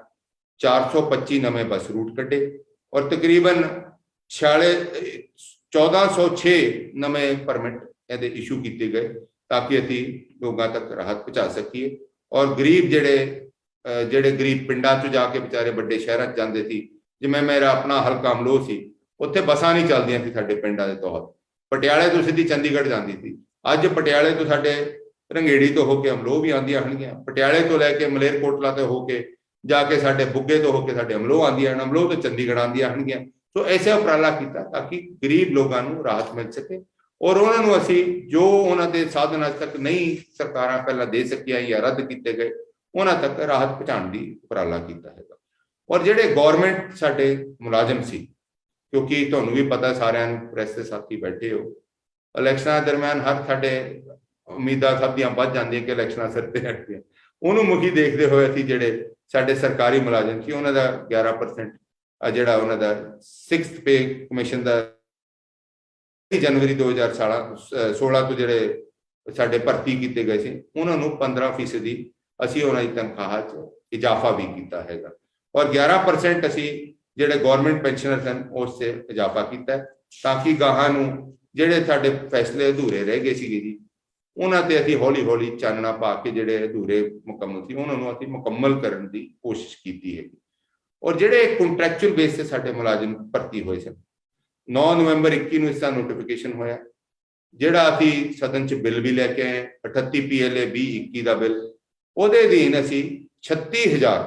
425 ਨਵੇਂ ਬੱਸ ਰੂਟ ਕੱਢੇ ਔਰ ਤਕਰੀਬਨ 1406 ਨਵੇਂ ਪਰਮਿਟ ਇਹਦੇ ਇਸ਼ੂ ਕੀਤੇ ਗਏ ਤਾਂ ਕਿ ਅਸੀਂ ਲੋਕਾਂ ਤੱਕ ਰਾਹਤ ਪਹੁੰਚਾ ਸਕੀਏ ਔਰ ਗਰੀਬ ਜਿਹੜੇ ਗਰੀਬ ਪਿੰਡਾਂ 'ਚ ਜਾ ਕੇ ਵਿਚਾਰੇ ਵੱਡੇ ਸ਼ਹਿਰਾਂ 'ਚ ਜਾਂਦੇ ਸੀ ਜਿਵੇਂ ਮੇਰਾ ਆਪਣਾ ਹਲਕਾ ਅਮਲੋਹ ਸੀ ਉੱਥੇ ਬੱਸਾਂ ਨਹੀਂ ਚੱਲਦੀਆਂ ਸੀ ਸਾਡੇ ਪਿੰਡਾਂ ਦੇ ਤੌਰ ਪਟਿਆਲੇ ਤੋਂ ਸਿੱਧੀ ਚੰਡੀਗੜ੍ਹ ਜਾਂਦੀ ਸੀ ਅੱਜ ਪਟਿਆਲੇ ਤੋਂ ਸਾਡੇ ਰੰਗੇੜੀ ਤੋਂ ਹੋ ਕੇ ਅਮਲੋਹ ਵੀ ਆਉਂਦੀਆਂ ਹੋਣਗੀਆਂ ਪਟਿਆਲੇ ਤੋਂ ਲੈ ਕੇ ਮਲੇਰਕੋਟਲਾ ਤੇ ਹੋ ਕੇ ਜਾ ਕੇ ਸਾਡੇ ਬੁੱਗੇ ਤੋਂ ਹੋ ਕੇ ਸਾਡੇ ਅਮਲੋਹ ਆਉਂਦੀਆਂ ਹਨ ਅਮਲੋਹ ਤੋਂ ਚੰਡੀਗੜ੍ਹ ਆਉਂਦੀਆਂ ਹੋਣਗੀਆਂ ਸੋ ਐਸਾ ਉਪਰਾਲਾ ਕੀਤਾ ਤਾਂ ਕਿ ਗਰੀਬ ਲੋਕਾਂ ਨੂੰ ਰਾਹਤ ਮਿਲ ਸਕੇ ਔਰ ਉਹਨਾਂ ਨੂੰ ਅਸੀਂ ਜੋ ਉਹਨਾਂ ਦੇ ਸਾਧਨ ਅੱਜ ਤੱਕ ਨਹੀਂ ਸਰਕਾਰਾਂ ਪਹਿਲਾਂ ਦੇ ਸਕੀਆਂ ਜਾਂ ਰੱਦ ਕੀਤੇ ਗਏ ਉਹਨਾਂ ਤੱਕ ਰਾਹਤ ਪਹੁੰਚਾਉਣ ਦੀ ਉਪਰਾਲਾ ਕੀਤਾ ਹੈਗਾ ਔਰ ਜਿਹੜੇ ਗਵਰਨਮੈਂਟ ਸਾਡੇ ਮੁਲਾਜ਼ਮ ਸੀ ਕਿਉਂਕਿ ਤੁਹਾਨੂੰ ਵੀ ਪਤਾ ਸਾਰਿਆਂ ਨੂੰ ਪ੍ਰੈਸ ਦੇ ਸਾਥੀ ਬੈਠੇ ਹੋ ਇਲੈਕਸ਼ਨਾਂ ਦਰਮਿਆਨ ਹਰ ਸਾਡੇ ਉਮੀਦਾਂ ਸਭ ਦੀਆਂ ਵੱਧ ਜਾਂਦੀਆਂ ਕਿ ਇਲੈਕਸ਼ਨਾਂ ਸਿਰ ਤੇ ਹਟਦੀਆਂ ਉਹਨੂੰ ਮੁਖੀ ਦੇਖਦੇ ਹੋਏ ਅਸੀਂ ਜਿਹੜੇ ਸਾਡੇ ਸਰਕਾਰੀ ਮੁਲਾਜ਼ਮ ਸੀ ਉਹਨਾਂ ਦਾ 11% ਜਿਹੜਾ ਉਹਨਾਂ ਦਾ 6th ਪੇ ਕਮਿਸ਼ਨ ਦਾ जनवरी 2016 ਤੋਂ ਜਿਹੜੇ ਸਾਡੇ ਭਰਤੀ ਕੀਤੇ ਗਏ ਸੀ ਉਹਨਾਂ ਨੂੰ 15% ਅਸੀਂ ਉਹਨਾਂ ਦੀ ਤਨਖਾਹ 'ਚ ਇਜ਼ਾਫਾ ਵੀ ਕੀਤਾ ਹੈਗਾ ਔਰ 11% ਅਸੀਂ ਜਿਹੜੇ ਗਵਰਨਮੈਂਟ ਪੈਨਸ਼ਨਰਸ ਹਨ ਉਸ 'ਤੇ ਇਜ਼ਾਫਾ ਕੀਤਾ ਤਾਂ ਕਿ ਗਾਹਾਂ ਨੂੰ ਜਿਹੜੇ ਸਾਡੇ ਫੈਸਲੇ ਅਧੂਰੇ ਰਹਿ ਗਏ ਸੀਗੇ ਜੀ ਉਹਨਾਂ ਤੇ ਅਸੀਂ ਹੌਲੀ ਹੌਲੀ ਚਾਨਣਾ ਪਾ ਕੇ ਜਿਹੜੇ ਅਧੂਰੇ ਮੁਕੰਮਲ ਸੀ ਉਹਨਾਂ ਨੂੰ ਅਸੀਂ ਮੁਕੰਮਲ ਕਰਨ ਦੀ ਕੋਸ਼ਿਸ਼ ਕੀਤੀ ਹੈ ਔਰ ਜਿਹੜੇ ਕੰਟਰੈਕਚੁਅਲ ਬੇਸ ਤੇ ਸਾਡੇ ਮੁਲਾਜ਼ਮ ਭਰਤੀ ਹੋਏ ਸਨ 9 ਨਵੰਬਰ 21 ਨੂੰ ਇਸ ਦਾ ਨੋਟੀਫਿਕੇਸ਼ਨ ਹੋਇਆ ਜਿਹੜਾ ਅਸੀਂ ਸਦਨ 'ਚ ਬਿੱਲ ਵੀ ਲੈ ਕੇ ਆਏ 38 PLA 2021 ਦਾ ਬਿੱਲ ਉਹਦੇ ਅਧੀਨ ਅਸੀਂ 36000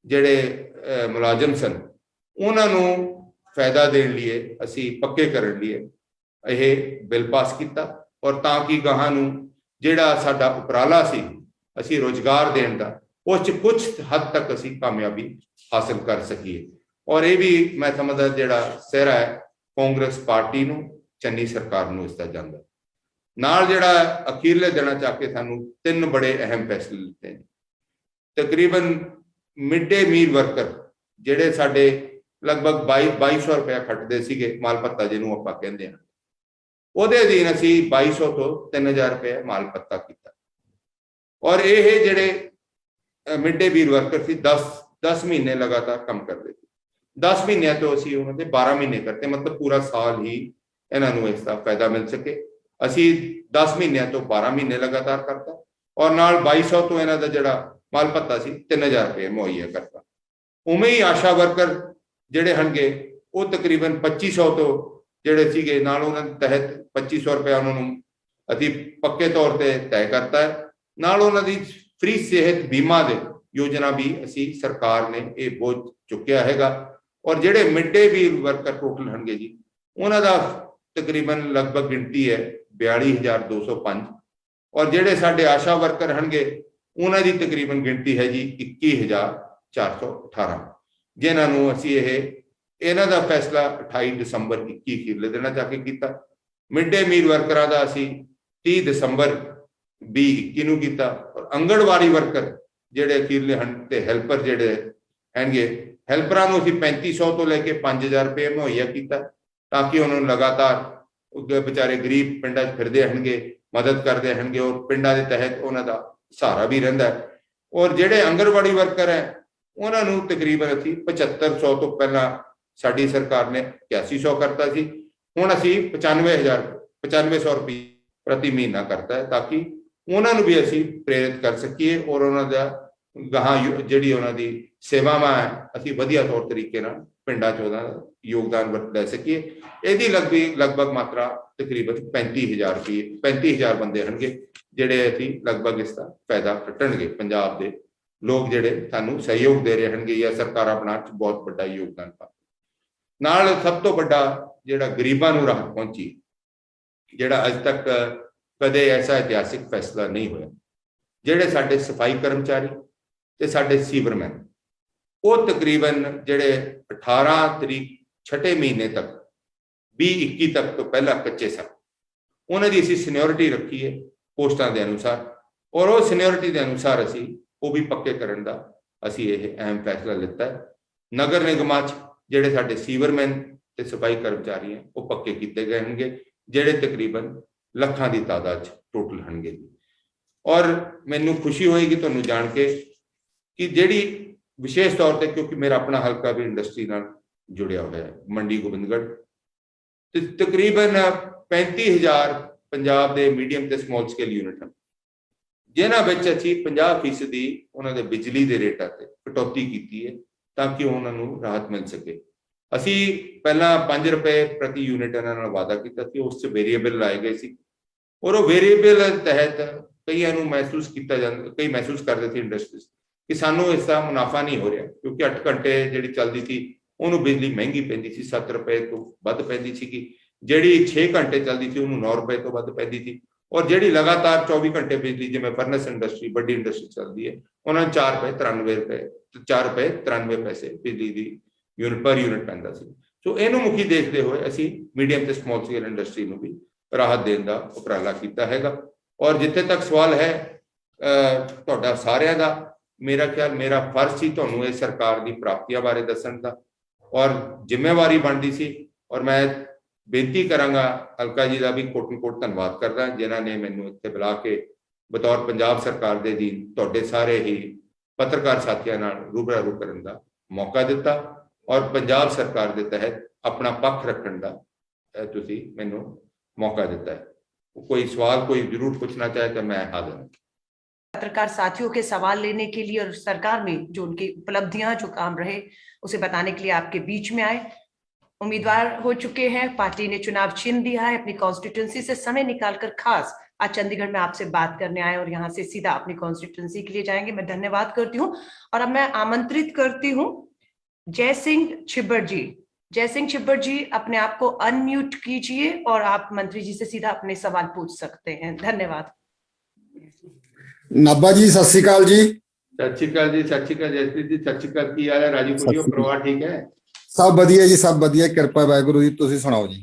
ਜਿਹੜੇ ਮੁਲਾਜ਼ਮ ਸਨ ਉਹਨਾਂ ਨੂੰ ਫਾਇਦਾ ਦੇਣ ਲਈ ਅਸੀਂ ਪੱਕੇ ਕਰਨ ਲਈ ਇਹ ਬਿੱਲ ਪਾਸ ਕੀਤਾ ਔਰ ਤਾਂ ਕਿ ਗਾਹਾਂ ਨੂੰ ਜਿਹੜਾ ਸਾਡਾ ਉਪਰਾਲਾ ਸੀ ਅਸੀਂ ਰੋਜ਼ਗਾਰ ਦੇਣ ਦਾ ਉਸ 'ਚ ਕੁਝ ਹੱਦ ਤੱਕ ਅਸੀਂ ਕਾਮਯਾਬੀ ਹਾਸਲ ਕਰ ਸਕੀਏ ਔਰ ਇਹ ਵੀ ਮੈਂ ਸਮਝਦਾ ਜਿਹੜਾ ਸਿਹਰਾ ਹੈ ਕਾਂਗਰਸ ਪਾਰਟੀ ਨੂੰ ਚੰਨੀ ਸਰਕਾਰ ਨੂੰ ਇਸ ਦਾ ਜਾਂਦਾ ਨਾਲ ਜਿਹੜਾ ਅਖੀਰਲੇ ਦਿਨਾਂ 'ਚ ਆ ਕੇ ਸਾਨੂੰ 3 ਬੜੇ ਅਹਿਮ ਫੈਸਲੇ ਲਿੱਤੇ ਨੇ ਤਕਰੀਬਨ ਮਿਡ ਡੇ ਮੀਲ ਵਰਕਰ ਜਿਹੜੇ ਸਾਡੇ ਲਗਭਗ 2200 ਰੁਪਇਆ ਖੱਟਦੇ ਸੀਗੇ ਮਾਲ ਭੱਤਾ ਜਿਹਨੂੰ ਆਪਾਂ ਕਹਿੰਦੇ ਹਾਂ ਉਹਦੇ ਅਧੀਨ ਅਸੀਂ 2200 ਤੋਂ 3000 ਰੁਪਏ ਮਾਲ ਭੱਤਾ ਕੀਤਾ ਔਰ ਇਹ ਜਿਹੜੇ ਮਿਡ ਡੇ ਮੀਲ ਵਰਕਰ ਸੀ 10 ਮਹੀਨੇ ਲਗਾਤਾਰ ਕੰਮ ਕਰਦੇ ਸੀ 10 ਮਹੀਨਿਆਂ ਤੋਂ ਅਸੀਂ ਉਹਨਾਂ ਦੇ 12 ਮਹੀਨੇ ਕਰਤੇ ਮਤਲਬ ਪੂਰਾ ਸਾਲ ਹੀ ਇਹਨਾਂ ਨੂੰ ਇਸ ਦਾ ਫਾਇਦਾ ਮਿਲ ਸਕੇ ਅਸੀਂ 10 ਮਹੀਨਿਆਂ ਤੋਂ 12 ਮਹੀਨੇ ਲਗਾਤਾਰ ਕਰਤਾ ਔਰ ਨਾਲ 2200 ਤੋਂ ਇਹਨਾਂ ਦਾ ਜਿਹੜਾ ਮਾਲ ਭੱਤਾ ਸੀ 3000 ਰੁਪਏ ਮੁਹੱਈਆ ਕਰਤਾ ਉਵੇਂ ਹੀ ਆਸ਼ਾ ਵਰਕਰ ਜਿਹੜੇ ਹਨਗੇ ਉਹ ਤਕਰੀਬਨ 2500 ਤੋਂ ਜਿਹੜੇ ਸੀਗੇ ਨਾਲ ਉਹਨਾਂ ਦੇ ਤਹਿਤ 2500 ਰੁਪਏ ਉਹਨਾਂ ਨੂੰ ਅਸੀਂ ਪੱਕੇ ਤੌਰ ਤੇ ਤੈਅ ਕਰਤਾ ਹੈ ਨਾਲ ਉਹਨਾਂ ਦੀ ਫ੍ਰੀ ਸਿਹਤ ਬੀਮਾ ਦੇ ਯੋਜਨਾ ਵੀ ਅਸੀਂ ਸਰਕਾਰ ਨੇ ਇਹ ਬੋਝ ਚੁੱਕਿਆ ਹੈਗਾ ਔਰ ਜਿਹੜੇ mid day meal worker total ਹਨਗੇ ਜੀ ਉਹਨਾਂ ਦਾ ਤਕਰੀਬਨ ਲਗਭਗ ਗਿਣਤੀ ਹੈ 42205 ਔਰ ਜਿਹੜੇ ਸਾਡੇ ਆਸ਼ਾ ਵਰਕਰ ਹਨਗੇ ਉਹਨਾਂ ਦੀ ਤਕਰੀਬਨ ਗਿਣਤੀ ਹੈ ਜੀ 21418 ਜਿਨ੍ਹਾਂ ਨੂੰ ਅਸੀਂ ਇਹਨਾਂ ਦਾ ਫੈਸਲਾ 28 ਦਸੰਬਰ 21 ਅਖੀਰਲੇ ਦਿਨਾਂ ਜਾ ਕੇ ਕੀਤਾ ਮਿਡ ਡੇ ਮੀਲ ਵਰਕਰਾਂ ਦਾ ਅਸੀਂ 30 ਦਸੰਬਰ 2021 ਨੂੰ ਕੀਤਾ ਔਰ ਆਂਗਣਵਾੜੀ ਵਰਕਰ ਜਿਹੜੇ ਅਖੀਰਲੇ ਹਨ ਤੇ ਹੈਲਪਰ ਜਿਹੜੇ ਹੈਨਗੇ ਹੈਲਪਰਾਂ ਨੂੰ ਅਸੀਂ 3500 ਤੋਂ ਲੈ ਕੇ 5000 ਰੁਪਏ ਮੁਹੱਈਆ ਕੀਤਾ ਤਾਂ ਕਿ ਉਹਨਾਂ ਨੂੰ ਲਗਾਤਾਰ ਵਿਚਾਰੇ ਗਰੀਬ ਪਿੰਡਾਂ 'ਚ ਫਿਰਦੇ ਹਨਗੇ ਮਦਦ ਕਰਦੇ ਹਨਗੇ ਔਰ ਪਿੰਡਾਂ ਦੇ ਤਹਿਤ ਉਹਨਾਂ ਦਾ ਸਹਾਰਾ ਵੀ ਰਹਿੰਦਾ ਔਰ ਜਿਹੜੇ ਆਂਗਣਵਾੜੀ ਵਰਕਰ ਹੈ ਉਹਨਾਂ ਨੂੰ ਤਕਰੀਬਨ ਅਸੀਂ 7500 ਤੋਂ ਪਹਿਲਾਂ ਸਾਡੀ ਸਰਕਾਰ ਨੇ 8100 ਕਰਤਾ ਸੀ ਹੁਣ ਅਸੀਂ 9500 ਰੁਪਏ ਪ੍ਰਤੀ ਮਹੀਨਾ ਕਰਤਾ ਹੈ ਤਾਂ ਕਿ ਉਹਨਾਂ ਨੂੰ ਵੀ ਅਸੀਂ ਪ੍ਰੇਰਿਤ ਕਰ ਸਕੀਏ ਔਰ ਉਹਨਾਂ ਦਾ ਗਾਹਾਂ ਜਿਹੜੀ ਉਹਨਾਂ ਦੀ ਸੇਵਾਵਾਂ ਹੈ ਅਸੀਂ ਵਧੀਆ ਤੌਰ ਤਰੀਕੇ ਨਾਲ ਪਿੰਡਾਂ 'ਚ ਉਹਦਾ ਯੋਗਦਾਨ ਲੈ ਸਕੀਏ ਇਹਦੀ ਲਗਭਗ ਮਾਤਰਾ ਤਕਰੀਬਨ 35000 ਰੁਪਏ 35000 ਬੰਦੇ ਹਨਗੇ ਜਿਹੜੇ ਅਸੀਂ ਲਗਭਗ ਇਸ ਦਾ ਫਾਇਦਾ ਕੱਟਣਗੇ ਪੰਜਾਬ ਦੇ ਲੋਕ ਜਿਹੜੇ ਸਾਨੂੰ ਸਹਿਯੋਗ ਦੇ ਰਹੇ ਹਨਗੇ ਜਾਂ ਸਰਕਾਰਾਂ ਬਣਾਉਣ 'ਚ ਬਹੁਤ ਵੱਡਾ ਯੋਗਦਾਨ ਪਾ ਨਾਲ ਸਭ ਤੋਂ ਵੱਡਾ ਜਿਹੜਾ ਗਰੀਬਾਂ ਨੂੰ ਰਾਹਤ ਪਹੁੰਚੀ ਜਿਹੜਾ ਅੱਜ ਤੱਕ ਕਦੇ ਐਸਾ ਇਤਿਹਾਸਿਕ ਫੈਸਲਾ ਨਹੀਂ ਹੋਇਆ ਜਿਹੜੇ ਸਾਡੇ ਸਫਾਈ ਕਰਮਚਾਰੀ ਤੇ ਸਾਡੇ ਸੀਵਰਮੈਨ ਉਹ ਤਕਰੀਬਨ ਜਿਹੜੇ 18 ਤਰੀਕ 6 ਮਹੀਨੇ ਤੱਕ 2021 ਤੱਕ ਤੋਂ ਪਹਿਲਾਂ ਕੱਚੇ ਸਨ ਉਹਨਾਂ ਦੀ ਅਸੀਂ ਸੀਨੀਅਰਿਟੀ ਰੱਖੀ ਹੈ ਪੋਸਟਾਂ ਦੇ ਅਨੁਸਾਰ ਔਰ ਉਹ ਸੀਨੀਅਰਿਟੀ ਦੇ ਅਨੁਸਾਰ ਅਸੀਂ ਉਹ ਵੀ ਪੱਕੇ ਕਰਨ ਦਾ ਅਸੀਂ ਇਹ ਅਹਿਮ ਫੈਸਲਾ ਲਿੱਤਾ ਹੈ ਨਗਰ ਨਿਗਮਾਂ 'ਚ ਜਿਹੜੇ ਸਾਡੇ ਸੀਵਰਮੈਨ ਤੇ ਸਫਾਈ ਕਰਮਚਾਰੀ ਹੈ ਉਹ ਪੱਕੇ ਕੀਤੇ ਗਏ ਹੋਣਗੇ ਜਿਹੜੇ ਤਕਰੀਬਨ ਲੱਖਾਂ ਦੀ ਤਾਦਾਦ 'ਚ ਟੋਟਲ ਹੋਣਗੇ ਔਰ ਮੈਨੂੰ ਖੁਸ਼ੀ ਹੋਏਗੀ ਤੁਹਾਨੂੰ ਜਾਣ ਕੇ ਕਿ ਜਿਹੜੀ ਵਿਸ਼ੇਸ਼ ਤੌਰ ਤੇ ਕਿਉਂਕਿ ਮੇਰਾ ਆਪਣਾ ਹਲਕਾ ਵੀ ਇੰਡਸਟਰੀ ਨਾਲ ਜੁੜਿਆ ਹੋਇਆ ਹੈ ਮੰਡੀ ਗੋਬਿੰਦਗੜ੍ਹ ਤੇ ਤਕਰੀਬਨ 35000 ਪੰਜਾਬ ਦੇ ਮੀਡੀਅਮ ਤੇ ਸਮਾਲ ਸਕੇਲ ਯੂਨਿਟ ਹਨ ਜਿਨ੍ਹਾਂ ਵਿੱਚ ਅਸੀਂ 50% ਉਹਨਾਂ ਦੇ ਬਿਜਲੀ ਦੇ ਰੇਟਾਂ ਤੇ ਕਟੌਤੀ ਕੀਤੀ ਹੈ ਤਾਂ ਕਿ ਉਹਨਾਂ ਨੂੰ ਰਾਹਤ ਮਿਲ ਸਕੇ ਅਸੀਂ ਪਹਿਲਾਂ 5 ਰੁਪਏ ਪ੍ਰਤੀ ਯੂਨਿਟ ਇਹਨਾਂ ਨਾਲ ਵਾਅਦਾ ਕੀਤਾ ਸੀ ਉਸ 'ਚ ਵੇਰੀਏਬਲ ਲਾਏ ਗਏ ਸੀ ਔਰ ਉਹ ਵੇਰੀਏਬਲ ਤਹਿਤ ਕਈਆਂ ਨੂੰ ਮਹਿਸੂਸ ਕੀਤਾ ਜਾਂਦਾ ਕਈ ਮਹਿਸੂਸ ਕਰਦੇ ਸੀ ਇੰਡਸਟਰੀ ਕਿ ਸਾਨੂੰ ਇਸ ਦਾ ਮੁਨਾਫਾ ਨਹੀਂ ਹੋ ਰਿਹਾ ਕਿਉਂਕਿ 8 ਘੰਟੇ ਜਿਹੜੀ ਚੱਲਦੀ ਸੀ ਉਹਨੂੰ ਬਿਜਲੀ ਮਹਿੰਗੀ ਪੈਂਦੀ ਸੀ 7 ਰੁਪਏ ਤੋਂ ਵੱਧ ਪੈਂਦੀ ਸੀਗੀ ਜਿਹੜੀ 6 ਘੰਟੇ ਚੱਲਦੀ ਸੀ ਉਹਨੂੰ 9 ਰੁਪਏ ਤੋਂ ਵੱਧ ਪੈਂਦੀ ਸੀ ਔਰ ਜਿਹੜੀ ਲਗਾਤਾਰ 24 ਘੰਟੇ ਬਿਜਲੀ ਜਿਵੇਂ ਫਰਨੈਸ ਇੰਡਸਟਰੀ ਵੱਡੀ ਇੰਡਸਟਰੀ ਚੱਲਦੀ ਹੈ ਉਹਨਾਂ ਨੂੰ 4 ਰੁਪਏ 93 ਪੈਸੇ ਬਿਜਲੀ ਦੀ ਪਰ ਯੂਨਿਟ ਪੈਂਦਾ ਸੀ ਸੋ ਇਹਨੂੰ ਮੁੱਖੀ ਦੇਖਦੇ ਹੋਏ ਅਸੀਂ ਮੀਡੀਅਮ ਤੇ ਸਮਾਲ ਸਕੇਲ ਇੰਡਸਟਰੀ ਨੂੰ ਵੀ ਰਾਹਤ ਦੇਣ ਦਾ ਉਪਰਾਲਾ ਕੀਤਾ ਹੈਗਾ ਔਰ ਜਿੱਥੇ ਤੱਕ ਸਵਾਲ ਹੈ ਤੁਹਾਡਾ ਸਾਰਿਆਂ ਦਾ ਮੇਰਾ ਖਿਆਲ ਮੇਰਾ ਫਰਜ਼ ਸੀ ਤੁਹਾਨੂੰ ਇਹ ਸਰਕਾਰ ਦੀ ਪ੍ਰਾਪਤੀਆਂ ਬਾਰੇ ਦੱਸਣ ਦਾ ਔਰ ਜ਼ਿੰਮੇਵਾਰੀ ਬਣਦੀ ਸੀ ਔਰ ਮੈਂ ਬੇਨਤੀ ਕਰਾਂਗਾ ਅਲਕਾ ਜੀ ਦਾ ਵੀ ਕੋਟ ਧੰਨਵਾਦ ਕਰਦਾ ਜਿਨ੍ਹਾਂ ਨੇ ਮੈਨੂੰ ਇੱਥੇ ਬੁਲਾ ਕੇ ਬਤੌਰ ਪੰਜਾਬ ਸਰਕਾਰ ਦੇ ਅਧੀਨ ਤੁਹਾਡੇ ਸਾਰੇ ਹੀ ਪੱਤਰਕਾਰ ਸਾਥੀਆਂ ਨਾਲ ਰੂਬਰੂ ਕਰਨ ਦਾ ਮੌਕਾ ਦਿੱਤਾ ਔਰ ਪੰਜਾਬ ਸਰਕਾਰ ਦੇ ਤਹਿਤ अपना पक्ष रखने का तुसी मैनू मौका दिता है। कोई सवाल कोई जरूर पूछना चाहे तो मैं हाजिर हूं। पत्रकार साथियों के सवाल लेने के लिए और सरकार में जो उनकी उपलब्धियां जो काम रहे उसे बताने के लिए आपके बीच में आए। उम्मीदवार हो चुके हैं, पार्टी ने चुनाव छीन लिया है, अपनी कॉन्स्टिट्यूंसी से समय निकालकर खास आज चंडीगढ़ में आपसे बात करने आए और यहाँ से सीधा अपनी कॉन्स्टिट्यूंसी के लिए जाएंगे। मैं धन्यवाद करती हूँ और अब मैं आमंत्रित करती हूँ जयसिंह छिब्बर जी। जयसिंह छिब्बर जी, अपने आप को अनम्यूट कीजिए और आप मंत्री जी से सीधा अपने सवाल पूछ सकते हैं। धन्यवाद। नाभा जी सत श्री अकाल जी। सत श्री अकाल जी। सत श्री अकाल जयप्रीत जी। सत श्री अकाल की हाल है राजू कुड़ियो, परिवार ठीक है? सब वधिया जी, सब वधिया, किरपा वाहिगुरू जी। तुसीं सुणाओ जी।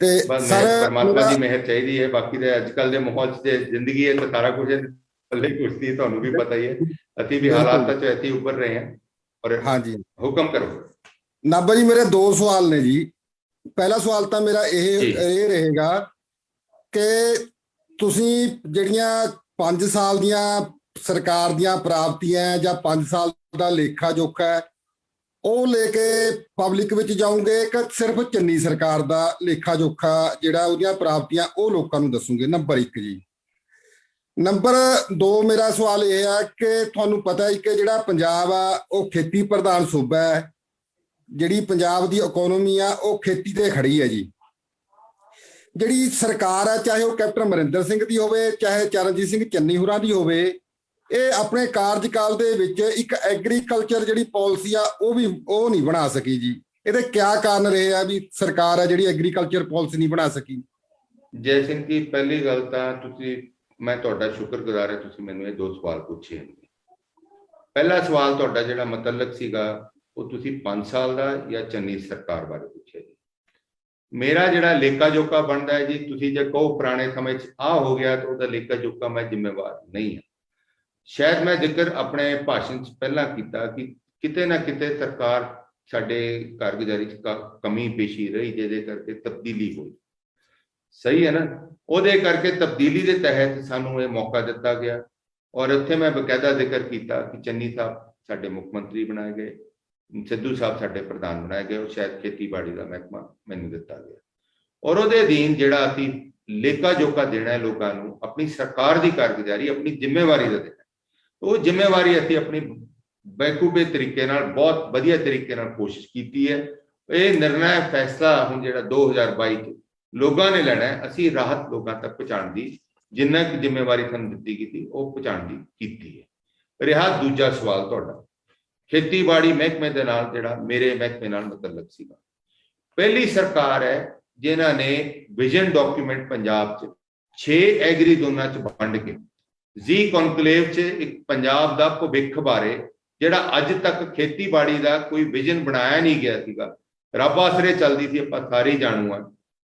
ते सर परमात्मा दी मेहर चाहिदी है, बाकी दे अजकल दे माहौल च जिंदगी है तो सारा कुछ पल्ले कुश्ती तुहानू भी पता ही है। असीं भी हालात च ऐसे उभर रहे हैं और हाँ जी हुक्म करो। नाभा जी मेरे दो सवाल ने जी। पहला सवाल तो मेरा ये रहेगा कि तुसीं जिहड़ियां 5 साल दियां सरकार दियां प्राप्तियां जां 5 साल दा लेखा जोखा है ਉਹ ਲੈ ਕੇ ਪਬਲਿਕ ਵਿੱਚ ਜਾਓਗੇ ਕਿ ਸਿਰਫ ਚੰਨੀ ਸਰਕਾਰ ਦਾ ਲੇਖਾ ਜੋਖਾ ਜਿਹੜਾ ਉਹਦੀਆਂ ਪ੍ਰਾਪਤੀਆਂ ਉਹ ਲੋਕਾਂ ਨੂੰ ਦੱਸੋਗੇ? ਨੰਬਰ 1 ਜੀ। ਨੰਬਰ 2 ਮੇਰਾ ਸਵਾਲ ਇਹ ਹੈ ਕਿ ਤੁਹਾਨੂੰ ਪਤਾ ਹੈ ਕਿ ਜਿਹੜਾ ਪੰਜਾਬ ਆ ਉਹ ਖੇਤੀ ਪ੍ਰਧਾਨ ਸੂਬਾ ਹੈ। ਜਿਹੜੀ ਪੰਜਾਬ ਦੀ ਇਕਨੋਮੀ ਆ ਉਹ ਖੇਤੀ ਤੇ ਖੜੀ ਹੈ ਜੀ। ਜਿਹੜੀ ਸਰਕਾਰ ਹੈ ਚਾਹੇ ਉਹ ਕੈਪਟਨ ਅਮਰਿੰਦਰ ਸਿੰਘ ਦੀ ਹੋਵੇ ਚਾਹੇ ਚਰਨਜੀਤ ਸਿੰਘ ਚੰਨੀ ਹੋਰਾਂ ਦੀ ਹੋਵੇ, ਇਹ ਆਪਣੇ ਕਾਰਜਕਾਲ ਦੇ ਵਿੱਚ ਇੱਕ ਐਗਰੀਕਲਚਰ ਜਿਹੜੀ ਪਾਲਿਸੀ ਆ ਉਹ ਨਹੀਂ ਬਣਾ ਸਕੀ ਜੀ। ਇਹਦੇ ਕਿਆ ਕਾਰਨ ਰਹੇ ਆ ਵੀ ਸਰਕਾਰ ਆ ਜਿਹੜੀ ਐਗਰੀਕਲਚਰ ਪਾਲਿਸੀ ਨਹੀਂ ਬਣਾ ਸਕੀ? ਜੈ ਸਿੰਘ ਜੀ, ਪਹਿਲੀ ਗੱਲ ਤਾਂ ਤੁਸੀਂ ਮੈਂ ਤੁਹਾਡਾ ਸ਼ੁਕਰਗੁਜ਼ਾਰ ਹਾਂ ਤੁਸੀਂ ਮੈਨੂੰ ਇਹ 2 ਸਵਾਲ ਪੁੱਛੇ। ਪਹਿਲਾ ਸਵਾਲ ਤੁਹਾਡਾ ਜਿਹੜਾ ਮਤਲਬ ਸੀਗਾ ਉਹ ਤੁਸੀਂ 5 ਸਾਲ ਦਾ ਜਾਂ ਚੰਨੀ ਸਰਕਾਰ ਬਾਰੇ ਪੁੱਛਿਆ ਜੀ। ਮੇਰਾ ਜਿਹੜਾ ਲੇਖਾ ਜੋਖਾ ਬਣਦਾ ਹੈ ਜੀ, ਤੁਸੀਂ ਜੇ ਕਹੋ ਪੁਰਾਣੇ ਸਮੇਂ 'ਚ ਆ ਹੋ ਗਿਆ ਤਾਂ ਉਹਦਾ ਲੇਖਾ ਜੋਖਾ ਮੈਂ ਜ਼ਿੰਮੇਵਾਰ ਨਹੀਂ ਹਾਂ। शायद मैं जिक्र अपने भाषण च पहला किया कि किते ना किते सरकार साडे कारगुजारी च कमी पेशी रही जिहदे करके तब्दीली हुई। सही है ना? उहदे करके तब्दीली के तहत सानू ये मौका दिता गया और उत्थे मैं बकायदा जिक्र किया कि चन्नी साहब साडे मुख मंत्री बनाए गए, सिद्धू साहब साडे प्रधान बनाए गए और शायद खेतीबाड़ी का महकमा मैनू दिता गया और उहदे अधीन जिहड़ा असीं लेखा जोखा देना है लोगों नूं अपनी सरकार की कारगुजारी अपनी जिम्मेवारी का देना। वो जिम्मेवारी असीं अपनी बेखूबे तरीके नाल बहुत वधिया तरीके नाल कोशिश की है। ये निर्णय फैसला हुण जिहड़ा 2022 लोगों ने लेना है, असीं राहत लोगों तक पहुँचाने की जिन्ना की जिम्मेवारी सानूं दित्ती गई वो पहुँचाने की कीती है। रहा दूजा सवाल तुहाडा खेतीबाड़ी महकमे दे नाल जिहड़ा मेरे महकमे नाल मतलब सीगा। पहली सरकार है जिन्हां ने विजन डॉक्यूमेंट पंजाब च 6 एग्री जोनां च वंड के जी कॉन्कलेव च एक पंजाब दा भविख बारे जिहड़ा अज तक खेतीबाड़ी दा कोई विजन बनाया नहीं गया सीगा। रब आसरे चलती थी आपां सारे जाणू है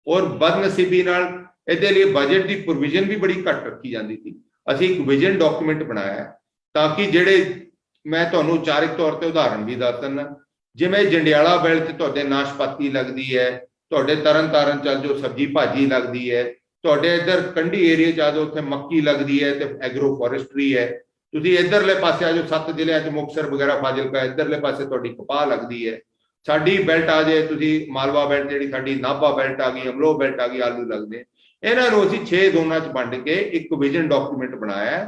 और बदनसीबी नाल इहदे लई बजट की प्रोविजन भी बड़ी घट रखी जाती थी। असीं एक विजन डॉक्यूमेंट बनाया ताकि जिहड़े मैं तुहानूं चारिक तौर पर उदाहरण भी दस दिंदा, जिवें जंडियाला बेल्ट च तुहाडे नाशपाती लगदी है, तुहाडे तरन तारण चल जो सब्जी भाजी लगदी है, तुहाडे इधर कंढी एरिया च आ जाओ उत्थे मक्की लगदी है ते एग्रो फॉरेस्ट्री है। तुसीं इधरले पासे आ जाओ 7 जिले च मुक्तसर वगैरह फाजिलका इधरले पासे तुहाडी कपाह लगदी है। साडी बेल्ट आ जाए तुसीं मालवा बेल्ट जिहड़ी साडी नाभा बेल्ट आ गई, अमलोह बेल्ट आ गई, आलू लगदे। इन्हां नूं असीं 6 जोनां च वंड के एक विजन डॉक्यूमेंट बनाया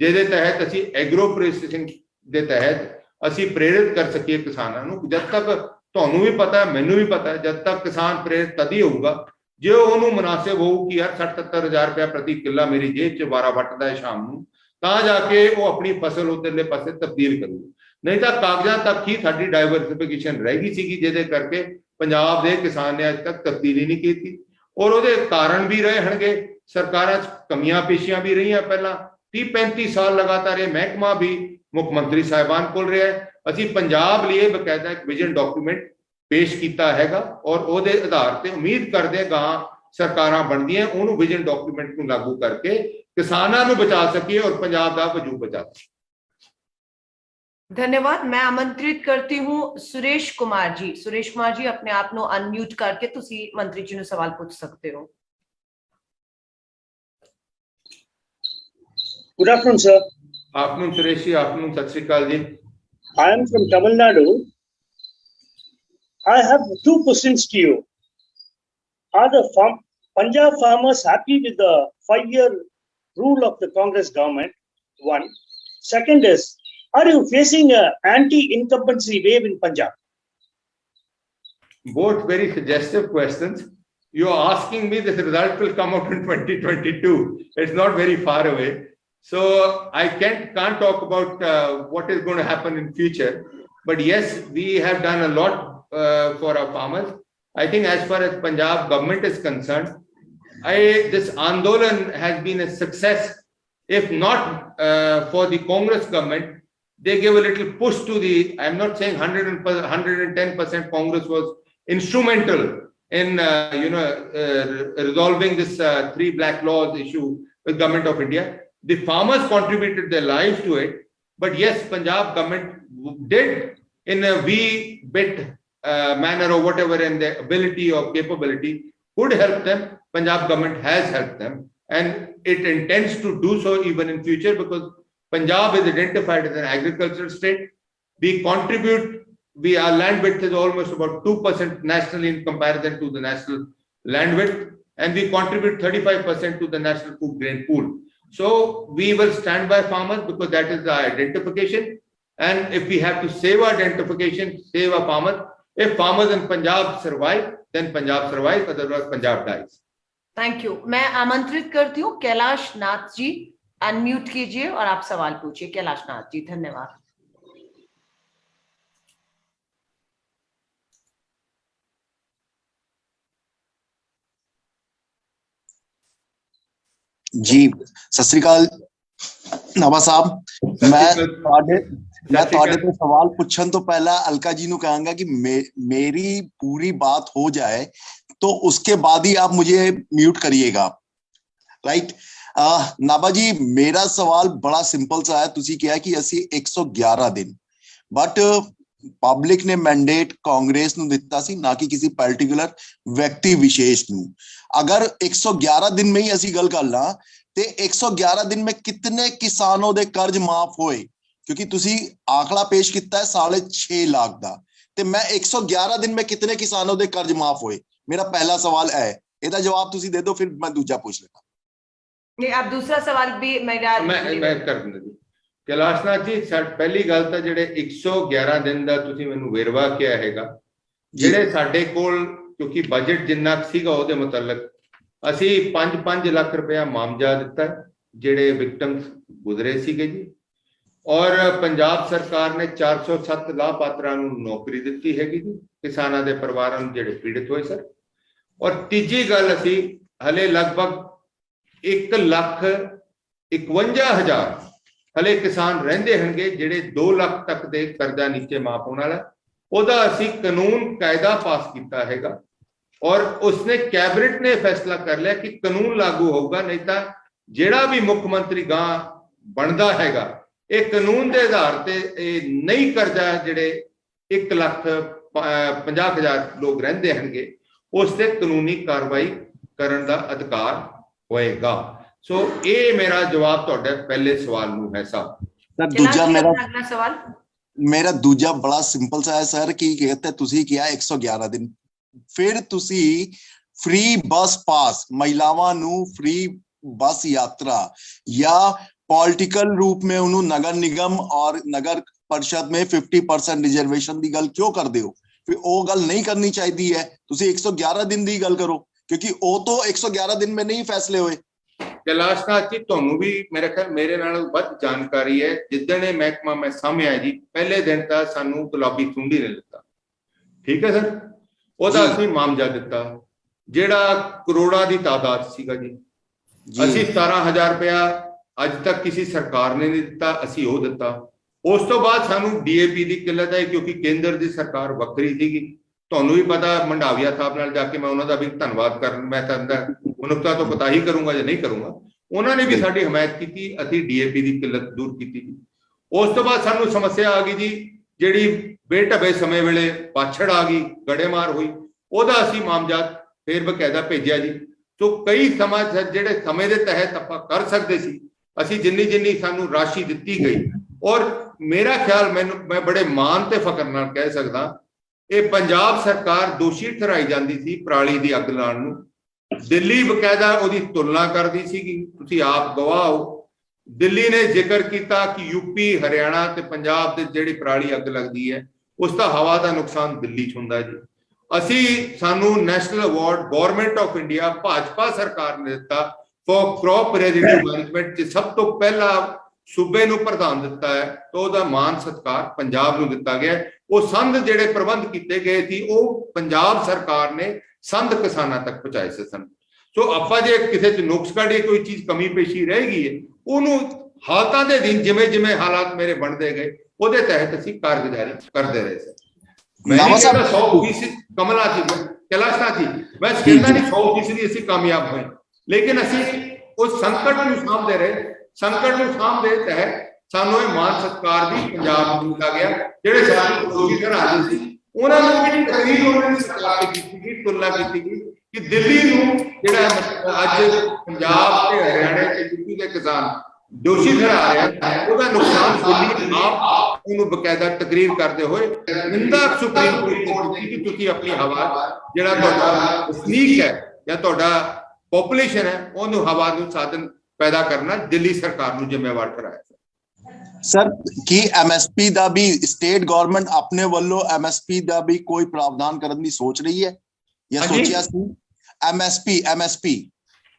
जिहदे तहत असीं एग्रो प्रोसेसिंग दे तहत असीं प्रेरित कर सकीए किसानां नूं। जद तक तुहानूं भी पता है मैनूं भी पता है जद तक किसान प्रेरित तद ही होऊगा जो उन्होंने मुनासिब हो कि यार 60-70 हज़ार रुपया प्रति किला मेरी जेब च वारा वटदा है शाम नूं तां जाके वो अपनी फसल उधरले पासे तब्दील करूगा। नहीं तो कागजां तक ही साडी डाइवर्सिफिकेशन रह गई सी जिहदे करके पंजाब दे किसान ने अज तक तब्दीली नहीं की और उहदे कारण भी रहे हणगे। सरकारां च कमियां पेशियां भी रही पहला 30-35 साल लगातार ये महकमा भी मुख मंत्री साहिबान कोल रहा है। असीं पंजाब लिए बकायदा एक विजन डॉक्यूमेंट पेश किया हैगा और उहदे आधार ते उम्मीद करदे गां सरकारां बनदियां उहनूं विजन डॉक्यूमेंट नूं लागू करके किसानां नूं बचा सकीए और पंजाब दा वजूद बचा सकीए। धन्यवाद। मैं आमंत्रित करती हूँ सुरेश कुमार जी। सुरेश कुमार जी, अपने आप ਨੂੰ ਅਨਮਿਊਟ ਕਰਕੇ ਤੁਸੀਂ ਮੰਤਰੀ ਜੀ ਨੂੰ ਸਵਾਲ ਪੁੱਛ ਸਕਦੇ ਹੋ। Good afternoon, sir. Afternoon, Suresh ji. Afternoon, Sat Sri Akal ji. I am from Tamil Nadu. I have two questions to you. Are the Punjab farmers happy with the 5-year rule of the Congress government? One. Second is, are you facing an anti-incumbency wave in Punjab? Both very suggestive questions. You're asking me, this result will come out in 2022. It's not very far away. So I can't talk about what is going to happen in future. But yes, we have done a lot for our farmers. I think as far as Punjab government is concerned, this Andolan has been a success. If not for the Congress government, they gave a little push to the, I'm not saying 110% Congress was instrumental in resolving this 3 black laws issue with government of India. The farmers contributed their lives to it. But yes, Punjab government did in a wee bit manner or whatever, in their ability or capability, could help them. Punjab government has helped them, and it intends to do so even in future, because Punjab is identified as an agricultural state. We contribute, our land width is almost about 2% nationally in comparison to the national land width, and we contribute 35% to the national food grain pool. So we will stand by farmers, because that is the identification. And if we have to save our identification, save our farmers, if farmers in Punjab survive, then Punjab survives, otherwise Punjab dies. Thank you. मैं आमंत्रित करती हूँ कैलाश नाथ जी, अनम्यूट कीजिए और आप सवाल पूछिए। कैलाश नाथ जी, धन्यवाद। जी सत श्री अकाल नाभा साहब। मैं ਤੁਹਾਡੇ ਤੋਂ ਸਵਾਲ ਪੁੱਛਣ ਤੋਂ ਪਹਿਲਾਂ अलका जी ਨੂੰ ਕਹਾਂਗਾ कि मेरी पूरी बात हो जाए तो उसके बाद ही आप मुझे म्यूट करिएगा, राइट। नाभा जी, मेरा सवाल बड़ा सिंपल सा है। ਤੁਸੀਂ ਕਿਹਾ ਕਿ ਅਸੀਂ 111 ਦਿਨ, बट ਪਬਲਿਕ ਨੇ ਮੈਂਡੇਟ ਕਾਂਗਰਸ ਨੂੰ ਦਿੱਤਾ ਸੀ, ਨਾ ਕਿ ਕਿਸੇ ਪਾਰਟਿਕੂਲਰ ਵਿਅਕਤੀ ਵਿਸ਼ੇਸ਼ ਨੂੰ। अगर 111 दिन में ही ਅਸੀਂ ਗੱਲ ਕਰ ਲਾਂ ਤੇ 111 दिन में कितने किसानों ਦੇ कर्ज माफ ਹੋਏ? क्योंकि ਤੁਸੀਂ आंकड़ा पेश ਕੀਤਾ है 6.5 लाख ਦਾ, ਤੇ मैं 111 दिन में कितने किसानों ਦੇ कर्ज माफ ਹੋਏ? मेरा पहला सवाल है, ਇਹਦਾ ਜਵਾਬ ਤੁਸੀਂ ਦੇ ਦਿਓ, ਫਿਰ मैं दूजा पूछ लेता। नहीं, आप दूसरा सवाल भी मैं कर ਦਿੰਦਾ ਜੀ। कैलाश नाथ जी, ਪਹਿਲੀ ਗੱਲ ਤਾਂ ਜਿਹੜੇ 111 ਦਿਨ ਦਾ ਤੁਸੀਂ ਮੈਨੂੰ ਵੇਰਵਾ ਕਿਹਾ ਹੈਗਾ, ਜਿਹੜੇ ਸਾਡੇ ਕੋਲ, ਕਿਉਂਕਿ ਬਜਟ ਜਿੰਨਾ ਸੀਗਾ ਉਹਦੇ ਮੁਤਲਕ ਅਸੀਂ 5 ਲੱਖ ਰੁਪਇਆ ਮਾਮਜਾ ਦਿੱਤਾ ਜਿਹੜੇ ਵਿਕਟਮਸ ਗੁਜ਼ਰੇ ਸੀਗੇ ਜੀ। ਔਰ ਪੰਜਾਬ ਸਰਕਾਰ ਨੇ 407 ਲਾਭਪਾਤਰਾਂ ਨੂੰ ਨੌਕਰੀ ਦਿੱਤੀ ਹੈਗੀ ਜੀ, ਕਿਸਾਨਾਂ ਦੇ ਪਰਿਵਾਰਾਂ ਨੂੰ ਜਿਹੜੇ ਪੀੜਿਤ ਹੋਏ ਸਰ। ਔਰ ਤੀਜੀ ਗੱਲ, ਅਸੀਂ ਹਲੇ ਲਗਭਗ 1,51,000 ਹਲੇ ਕਿਸਾਨ ਰਹਿੰਦੇ ਹੋਣਗੇ ਜਿਹੜੇ 2 ਲੱਖ ਤੱਕ ਦੇ ਕਰਜ਼ਾ ਨੀਚੇ ਮਾਫ ਹੋਣ ਵਾਲਾ, ਉਹਦਾ ਅਸੀਂ ਕਾਨੂੰਨ ਕਾਇਦਾ ਪਾਸ ਕੀਤਾ ਹੈਗਾ। ਔਰ ਉਸਨੇ ਕੈਬਨਿਟ ਨੇ ਫੈਸਲਾ ਕਰ ਲਿਆ ਕਿ ਕਾਨੂੰਨ ਲਾਗੂ ਹੋਊਗਾ, ਨਹੀਂ ਤਾਂ ਜਿਹੜਾ ਵੀ ਮੁੱਖ ਮੰਤਰੀ ਗਾਂ ਬਣਦਾ ਹੈਗਾ, ਇਹ ਕਾਨੂੰਨ ਦੇ ਆਧਾਰ ਤੇ ਇਹ ਨਹੀਂ ਕਰਜ਼ਾ ਜਿਹੜੇ 1,50,000 ਲੋਕ ਰਹਿੰਦੇ ਹੋਣਗੇ ਉਸ ਤੇ ਕਾਨੂੰਨੀ ਕਾਰਵਾਈ ਕਰਨ ਦਾ ਅਧਿਕਾਰ ਹੋਏਗਾ। ਸੋ ਇਹ ਮੇਰਾ ਜਵਾਬ ਤੁਹਾਡੇ ਪਹਿਲੇ ਸਵਾਲ ਨੂੰ ਹੈ ਸਾਹਿਬ। ਦੂਜਾ ਮੇਰਾ ਦੂਜਾ ਬੜਾ ਸਿੰਪਲ ਸਾ ਹੈ ਸਰ, ਕੀ ਕਹਿੰਦੇ ਤੁਸੀਂ ਕਿਹਾ 111 ਦਿਨ, ਫਿਰ ਤੁਸੀਂ ਫ੍ਰੀ ਬੱਸ ਪਾਸ महिलावां ਨੂੰ फ्री बस यात्रा या पॉलिटिकल रूप में उन्होंने नगर निगम और नगर परिषद में 50% रिजर्वेशन की गल क्यों कर दो? फिर वो गल नहीं करनी चाहिए है। तुसी 111 दिन की गल करो, क्योंकि वो तो 111 दिन में नहीं फैसले हुए। कैलाश नाथ जी, ਤੁਹਾਨੂੰ ਵੀ ਮੇਰੇ ਖਿਆਲ ਮੇਰੇ ਨਾਲ ਵੱਧ ਜਾਣਕਾਰੀ ਹੈ। ਜਿੱਦਣ ਇਹ ਮਹਿਕਮਾ ਮੈਂ ਸਾਹਮਣੇ ਜੀ, ਪਹਿਲੇ ਦਿਨ ਤਾਂ ਸਾਨੂੰ ਗੁਲਾਬੀ ਸੁੰਡੀ ਨੇ ਦਿੱਤਾ, ਠੀਕ ਹੈ ਸਰ। ਉਹਦਾ ਅਸੀਂ ਮਾਮਜਾ ਦਿੱਤਾ ਜਿਹੜਾ ਕਰੋੜਾਂ ਦੀ ਤਾਦਾਦ ਸੀਗਾ ਜੀ। ਅਸੀਂ 17,000 ਰੁਪਇਆ ਅੱਜ ਤੱਕ ਕਿਸੇ ਸਰਕਾਰ ਨੇ ਨਹੀਂ ਦਿੱਤਾ, ਅਸੀਂ ਉਹ ਦਿੱਤਾ। ਉਸ ਤੋਂ ਬਾਅਦ ਸਾਨੂੰ DAP ਦੀ ਕਿੱਲਤ ਹੈ, ਕਿਉਂਕਿ ਕੇਂਦਰ ਦੀ ਸਰਕਾਰ ਵੱਖਰੀ ਸੀਗੀ। ਤੁਹਾਨੂੰ ਵੀ ਪਤਾ, ਮੰਡਾਵੀਆ ਸਾਹਿਬ ਨਾਲ ਜਾ ਕੇ ਮੈਂ ਉਹਨਾਂ ਦਾ ਵੀ ਧੰਨਵਾਦ ਕਰਨ, ਮੈਂ ਤਾਂ ਮਨੁੱਖਤਾ ਤੋਂ ਪਤਾ ਹੀ ਕਰੂੰਗਾ ਜਾਂ ਨਹੀਂ ਕਰੂੰਗਾ। ਉਹਨਾਂ ਨੇ ਵੀ ਸਾਡੀ ਹਮਾਇਤ ਕੀਤੀ, ਅਸੀਂ DAP ਦੀ ਕਿੱਲਤ ਦੂਰ ਕੀਤੀ ਜੀ। ਉਸ ਤੋਂ ਬਾਅਦ ਸਾਨੂੰ ਸਮੱਸਿਆ ਆ ਗਈ ਜੀ ਜਿਹੜੀ ਬੇਢੱਬੇ ਸਮੇਂ ਵੇਲੇ ਪਾਛੜ ਆ ਗਈ, ਗੜੇਮਾਰ ਹੋਈ, ਉਹਦਾ ਅਸੀਂ ਮਾਮਜਾਤ ਫੇਰ ਬਕਾਇਦਾ ਭੇਜਿਆ ਜੀ। ਸੋ ਕਈ ਸਮਾਂ ਜਿਹੜੇ ਸਮੇਂ ਦੇ ਤਹਿਤ ਆਪਾਂ ਕਰ ਸਕਦੇ ਸੀ, ਅਸੀਂ ਜਿੰਨੀ ਸਾਨੂੰ ਰਾਸ਼ੀ ਦਿੱਤੀ ਗਈ, ਔਰ ਮੇਰਾ ਖਿਆਲ ਮੈਂ ਬੜੇ ਮਾਣ ਤੇ ਫਖਰ ਨਾਲ ਕਹਿ ਸਕਦਾ, ਇਹ ਪੰਜਾਬ ਸਰਕਾਰ ਦੋਸ਼ੀ ਠਹਿਰਾਈ ਜਾਂਦੀ ਸੀ ਪਰਾਲੀ ਦੀ ਅੱਗ ਲਾਉਣ ਨੂੰ। ਦਿੱਲੀ ਬਕਾਇਦਾ ਉਹਦੀ ਤੁਲਨਾ ਕਰਦੀ ਸੀਗੀ, ਤੁਸੀਂ ਆਪ ਗਵਾਹ ਹੋ। ਦਿੱਲੀ ਨੇ ਜ਼ਿਕਰ ਕੀਤਾ ਕਿ ਯੂਪੀ, ਹਰਿਆਣਾ ਤੇ ਪੰਜਾਬ ਦੇ ਜਿਹੜੀ ਪਰਾਲੀ ਅੱਗ ਲੱਗਦੀ ਹੈ ਉਸ ਦਾ ਹਵਾ ਦਾ ਨੁਕਸਾਨ ਦਿੱਲੀ 'ਚ ਹੁੰਦਾ ਜੀ। ਸਾਨੂੰ national award government of India Bhajpa ਸਰਕਾਰ ਨੇ ਦਿੱਤਾ ਫॉर ਕ੍ਰੌਪ ਰੈਜ਼ੀਡਿਊ ਮੈਨੇਜਮੈਂਟ 'ਚ ਸਭ ਤੋਂ ਪਹਿਲਾ ਸੂਬੇ ਨੂੰ ਪ੍ਰਧਾਨ ਦਿੱਤਾ ਹੈ, ਤਾਂ ਉਹਦਾ ਮਾਨ ਸਤਿਕਾਰ ਪੰਜਾਬ ਨੂੰ ਦਿੱਤਾ ਗਿਆ। ਉਹ ਸੰਦ ਜਿਹੜੇ ਪ੍ਰਬੰਧ ਕੀਤੇ ਗਏ ਸੀ ਉਹ ਪੰਜਾਬ ਸਰਕਾਰ ਨੇ ਸੰਦ ਕਿਸਾਨਾਂ ਤੱਕ ਪਹੁੰਚਾਏ ਸਨ। ਸੋ ਆਪਾਂ ਜੇ ਕਿਸੇ 'ਚ ਨੁਕਸ ਕੱਢੀਏ, ਕੋਈ ਚੀਜ਼ ਕਮੀ ਪੇਸ਼ੀ ਰਹਿ ਗਈ ਹੈ, ਉਹਨੂੰ ਹਾਲਾਤਾਂ ਦੇ ਦਿਨ ਜਿਵੇਂ ਹਾਲਾਤ ਮੇਰੇ ਬਣਦੇ ਗਏ ਉਹਦੇ ਤਹਿਤ ਅਸੀਂ ਕਾਰਗੁਜ਼ਾਰੀ ਕਰਦੇ ਰਹੇ ਸੀ। मैं नहीं कहता 100% कमला थी, कैलाश ना थी, मैं कहता नहीं 100% ਅਸੀਂ ਕਾਮਯਾਬ ਹੋਏ, ਲੇਕਿਨ ਅਸੀਂ ਉਸ ਸੰਕਟ ਨੂੰ ਸਾਹਮਣੇ ਰਹੇ। ਸੰਕਟ ਨੂੰ ਸਾਹਮਣੇ ਤਹਿਤ ਸਾਨੂੰ ਇਹ ਮਾਨ ਸਤਿਕਾਰ ਵੀ ਪੰਜਾਬ ਨੂੰ ਦਿੱਤਾ ਗਿਆ। ਜਿਹੜੇ ਸਾਡੇ ਵਿਰੋਧੀ ਧਿਰ ਆਦੇ ਸੀ ਉਹਨਾਂ ਨੂੰ ਜਿਹੜੀ ਤਕਰੀਰ ਉਹਨਾਂ ਨੇ ਸਰਕਾਰ ਤੇ ਕੀਤੀ ਗਈ, ਤੁਲਨਾ ਕੀਤੀ ਗਈ ਕਿ ਦਿੱਲੀ ਨੂੰ ਜਿਹੜਾ ਅੱਜ ਪੰਜਾਬ ਤੇ ਹਰਿਆਣੇ ਤੇ ਯੂਪੀ ਦੇ ਕਿਸਾਨ ਦੋਸ਼ੀ ਠਹਿਰਾ ਰਿਹਾ, ਉਹਦਾ ਨੁਕਸਾਨ ਦਿੱਲੀ ਆਪ ਉਹਨੂੰ ਬਕਾਇਦਾ ਤਕਰੀਰ ਕਰਦੇ ਹੋਏ ਨਿੰਦਾ ਸੁਪਰੀਮ ਕੋਰਟ ਦੀ ਕਿ ਤੁਸੀਂ ਆਪਣੀ ਹਵਾ ਜਿਹੜਾ ਤੁਹਾਡਾ ਵਸਨੀਕ ਹੈ ਜਾਂ ਤੁਹਾਡਾ ਪੋਪੂਲੇਸ਼ਨ ਹੈ ਉਹਨੂੰ ਹਵਾ ਨੂੰ ਸਾਧਨ ਪੈਦਾ ਕਰਨਾ ਦਿੱਲੀ ਸਰਕਾਰ ਨੂੰ ਜ਼ਿੰਮੇਵਾਰ ਠਹਿਰਾਇਆ। ਸਰ ਕੀ ਐਮਐਸਪੀ ਦਾ ਵੀ ਸਟੇਟ ਗਵਰਨਮੈਂਟ ਆਪਣੇ ਵੱਲੋਂ ਐਮਐਸਪੀ ਦਾ ਵੀ ਕੋਈ ਪ੍ਰਾਵਧਾਨ ਕਰਨ ਦੀ ਸੋਚ ਰਹੀ ਹੈ ਜਾਂ ਸੋਚਿਆ ਸੀ? ਐਮਐਸਪੀ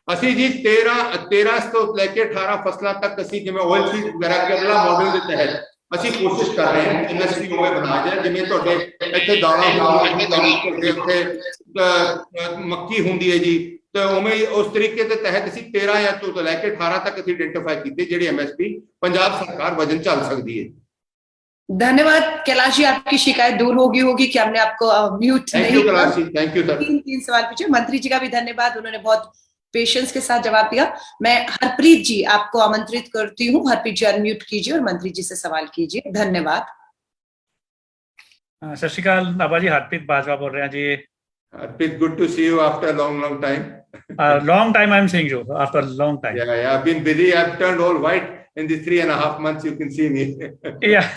ਅਸੀਂ ਜੀ 13 ਤੋਂ ਲੈ ਕੇ 18 ਫਸਲਾਂ ਤੱਕ ਅਸੀਂ ਜਿਵੇਂ ਆਇਲ ਸੀਡ ਵਗੈਰਾ ਕੇਰਲਾ ਮਾਡਲ ਦੇ ਤਹਿਤ ਅਸੀਂ ਕੋਸ਼ਿਸ਼ ਕਰ ਰਹੇ ਹਾਂ ਐਮਐਸਪੀ ਹੋਵੇ ਬਣਾ ਜਾਏ। ਜਿਵੇਂ ਤੁਹਾਡੇ ਇੱਥੇ ਦਾਣਾ ਹੁੰਦੀ, ਇੱਥੇ ਮੱਕੀ ਹੁੰਦੀ ਹੈ ਜੀ, ਤੇ ਉਵੇਂ ਉਸ ਤਰੀਕੇ ਦੇ ਤਹਿਤ ਅਸੀਂ 13 ਤੋਂ ਲੈ ਕੇ 18 तक ਅਸੀਂ ਆइडेंटिफाई ਕੀਤੇ ਜਿਹੜੀ एमएसपी पंजाब सरकार वजन चल सकती है। धन्यवाद कैलाश जी, आपकी शिकायत दूर होगी कि हमने आपको म्यूट नहीं किया। Kailash ji, thank you sir. तीन सवाल पूछे। मंत्री जी का भी धन्यवाद, उन्होंने बहुत पेशेंस के साथ जवाब दिया। मैं हरप्रीत जी आपको आमंत्रित करती हूँ। हरप्रीत जी अनम्यूट कीजिए और मंत्री जी से सवाल कीजिए। धन्यवाद। सत श्री अकाल नाभा जी, हरप्रीत बाजवा बोल रहे हैं जी। Harpreet, good to see you after a long time. Long time I'm seeing you, after a long time. Yeah, I've been busy. I've turned all white in these 3.5 months. You can see me. Yeah.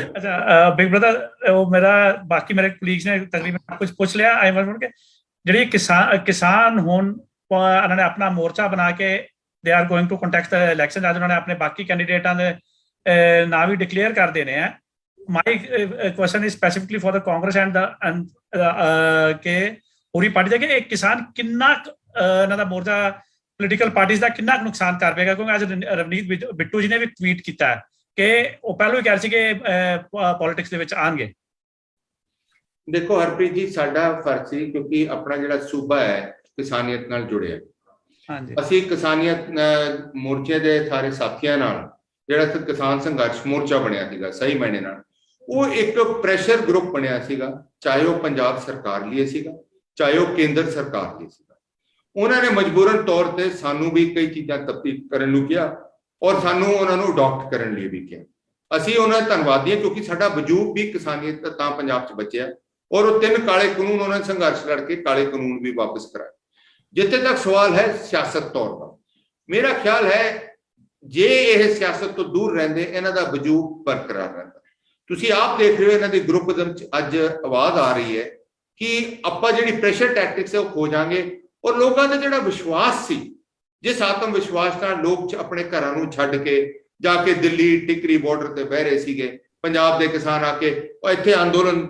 अच्छा, बिग ब्रदर, वो मेरा बाकी मेरे कलीग्स ने तकरीबन कुछ पूछ लिया। आई वाज के ਜਿਹੜੀ ਕਿਸਾਨ ਹੁਣ ਉਹਨਾਂ ਨੇ ਆਪਣਾ ਮੋਰਚਾ ਬਣਾ ਕੇ they are going to contest the election. ਅੱਜ ਉਹਨਾਂ ਨੇ ਆਪਣੇ ਬਾਕੀ ਕੈਂਡੀਡੇਟਾਂ ਦੇ ਨਾਂ ਵੀ ਡਿਕਲੇਅਰ ਕਰ ਦੇਣੇ ਆ। ਮਾਈ question is specifically for the Congress and ਕਿ ਪੂਰੀ ਪਾਰਟੀ ਦਾ ਕਿ ਇਹ ਕਿਸਾਨ ਕਿੰਨਾ ਇਹਨਾਂ ਦਾ ਮੋਰਚਾ ਪੋਲੀਟੀਕਲ ਪਾਰਟੀਆਂ ਦਾ ਕਿੰਨਾ ਨੁਕਸਾਨ ਕਰ ਪਏਗਾ? ਕਿਉਂਕਿ ਅੱਜ ਰਵਨੀਤ ਬਿੱਟੂ ਜੀ ਨੇ ਵੀ ਟਵੀਟ ਕੀਤਾ ਹੈ ਕਿ ਉਹ ਪਹਿਲਾਂ ਵੀ ਕਹਿ ਰਹੇ ਸੀ ਕਿ ਪੋਲਿਟਿਕਸ ਦੇ ਵਿੱਚ ਆਣਗੇ। ਦੇਖੋ ਹਰਪ੍ਰੀਤ ਜੀ, ਸਾਡਾ ਫਰਜ਼ ਸੀ ਕਿਉਂਕਿ ਆਪਣਾ ਜਿਹੜਾ ਸੂਬਾ ਹੈ ਕਿਸਾਨੀਅਤ ਨਾਲ ਜੁੜਿਆ। ਹਾਂਜੀ, ਅਸੀਂ ਕਿਸਾਨੀਅਤ ਮੋਰਚੇ ਦੇ ਸਾਰੇ ਸਾਥੀਆਂ ਨਾਲ ਜਿਹੜਾ ਕਿਸਾਨ ਸੰਘਰਸ਼ ਮੋਰਚਾ ਬਣਿਆ ਸੀਗਾ, ਸਹੀ ਮਾਇਨੇ ਨਾਲ ਉਹ ਇੱਕ ਪ੍ਰੈਸ਼ਰ ਗਰੁੱਪ ਬਣਿਆ ਸੀਗਾ, ਚਾਹੇ ਉਹ ਪੰਜਾਬ ਸਰਕਾਰ ਲਈ ਸੀਗਾ, ਚਾਹੇ ਉਹ ਕੇਂਦਰ ਸਰਕਾਰ ਲਈ ਸੀਗਾ। ਉਹਨਾਂ ਨੇ ਮਜਬੂਰਨ ਤੌਰ ਤੇ ਸਾਨੂੰ ਵੀ ਕਈ ਚੀਜ਼ਾਂ ਤਬਦੀਲ ਕਰਨ ਨੂੰ ਕਿਹਾ ਔਰ ਸਾਨੂੰ ਉਹਨਾਂ ਨੂੰ ਅਡਾਪਟ ਕਰਨ ਲਈ ਵੀ ਕਿਹਾ। ਅਸੀਂ ਉਹਨਾਂ ਦੇ ਧੰਨਵਾਦੀ ਹਾਂ ਕਿਉਂਕਿ ਸਾਡਾ ਵਜੂਦ ਵੀ ਕਿਸਾਨੀਅਤ ਤਾਂ ਪੰਜਾਬ 'ਚ ਬਚਿਆ ਔਰ ਉਹ 3 ਕਾਲੇ ਕਾਨੂੰਨ ਉਹਨਾਂ ਨੇ ਸੰਘਰਸ਼ ਲੜ ਕੇ ਕਾਲੇ ਕਾਨੂੰਨ ਵੀ ਵਾਪਸ ਕਰਾਏ। ਜਿੱਥੇ ਤੱਕ ਸਵਾਲ ਹੈ ਸਿਆਸਤ ਤੌਰ ਦਾ, ਮੇਰਾ ਖਿਆਲ ਹੈ ਜੇ ਇਹ ਸਿਆਸਤ ਤੋਂ ਦੂਰ ਰਹਿੰਦੇ ਇਹਨਾਂ ਦਾ ਵਜੂਦ ਬਰਕਰਾਰ ਰਹਿੰਦਾ। ਤੁਸੀਂ ਆਪ ਦੇਖ ਰਹੇ ਹੋ ਇਹਨਾਂ ਦੇ ਗਰੁੱਪਜ਼ਮ 'ਚ ਅੱਜ ਆਵਾਜ਼ ਆ ਰਹੀ ਹੈ ਕਿ ਆਪਾਂ ਜਿਹੜੀ ਪ੍ਰੈਸ਼ਰ ਟੈਕਟਿਕਸ ਹੈ ਉਹ ਖੋ ਜਾਾਂਗੇ ਔਰ ਲੋਕਾਂ ਦਾ ਜਿਹੜਾ ਵਿਸ਼ਵਾਸ ਸੀ, ਜਿਸ ਆਤਮ ਵਿਸ਼ਵਾਸ ਨਾਲ ਲੋਕ ਆਪਣੇ ਘਰਾਂ ਨੂੰ ਛੱਡ ਕੇ ਜਾ ਕੇ ਦਿੱਲੀ ਟਿਕਰੀ ਬਾਰਡਰ ਤੇ ਬਹਿ ਰਹੇ ਸੀਗੇ, ਪੰਜਾਬ ਦੇ ਕਿਸਾਨ ਆ ਕੇ ਉਹ ਇੱਥੇ ਅੰਦੋਲਨ,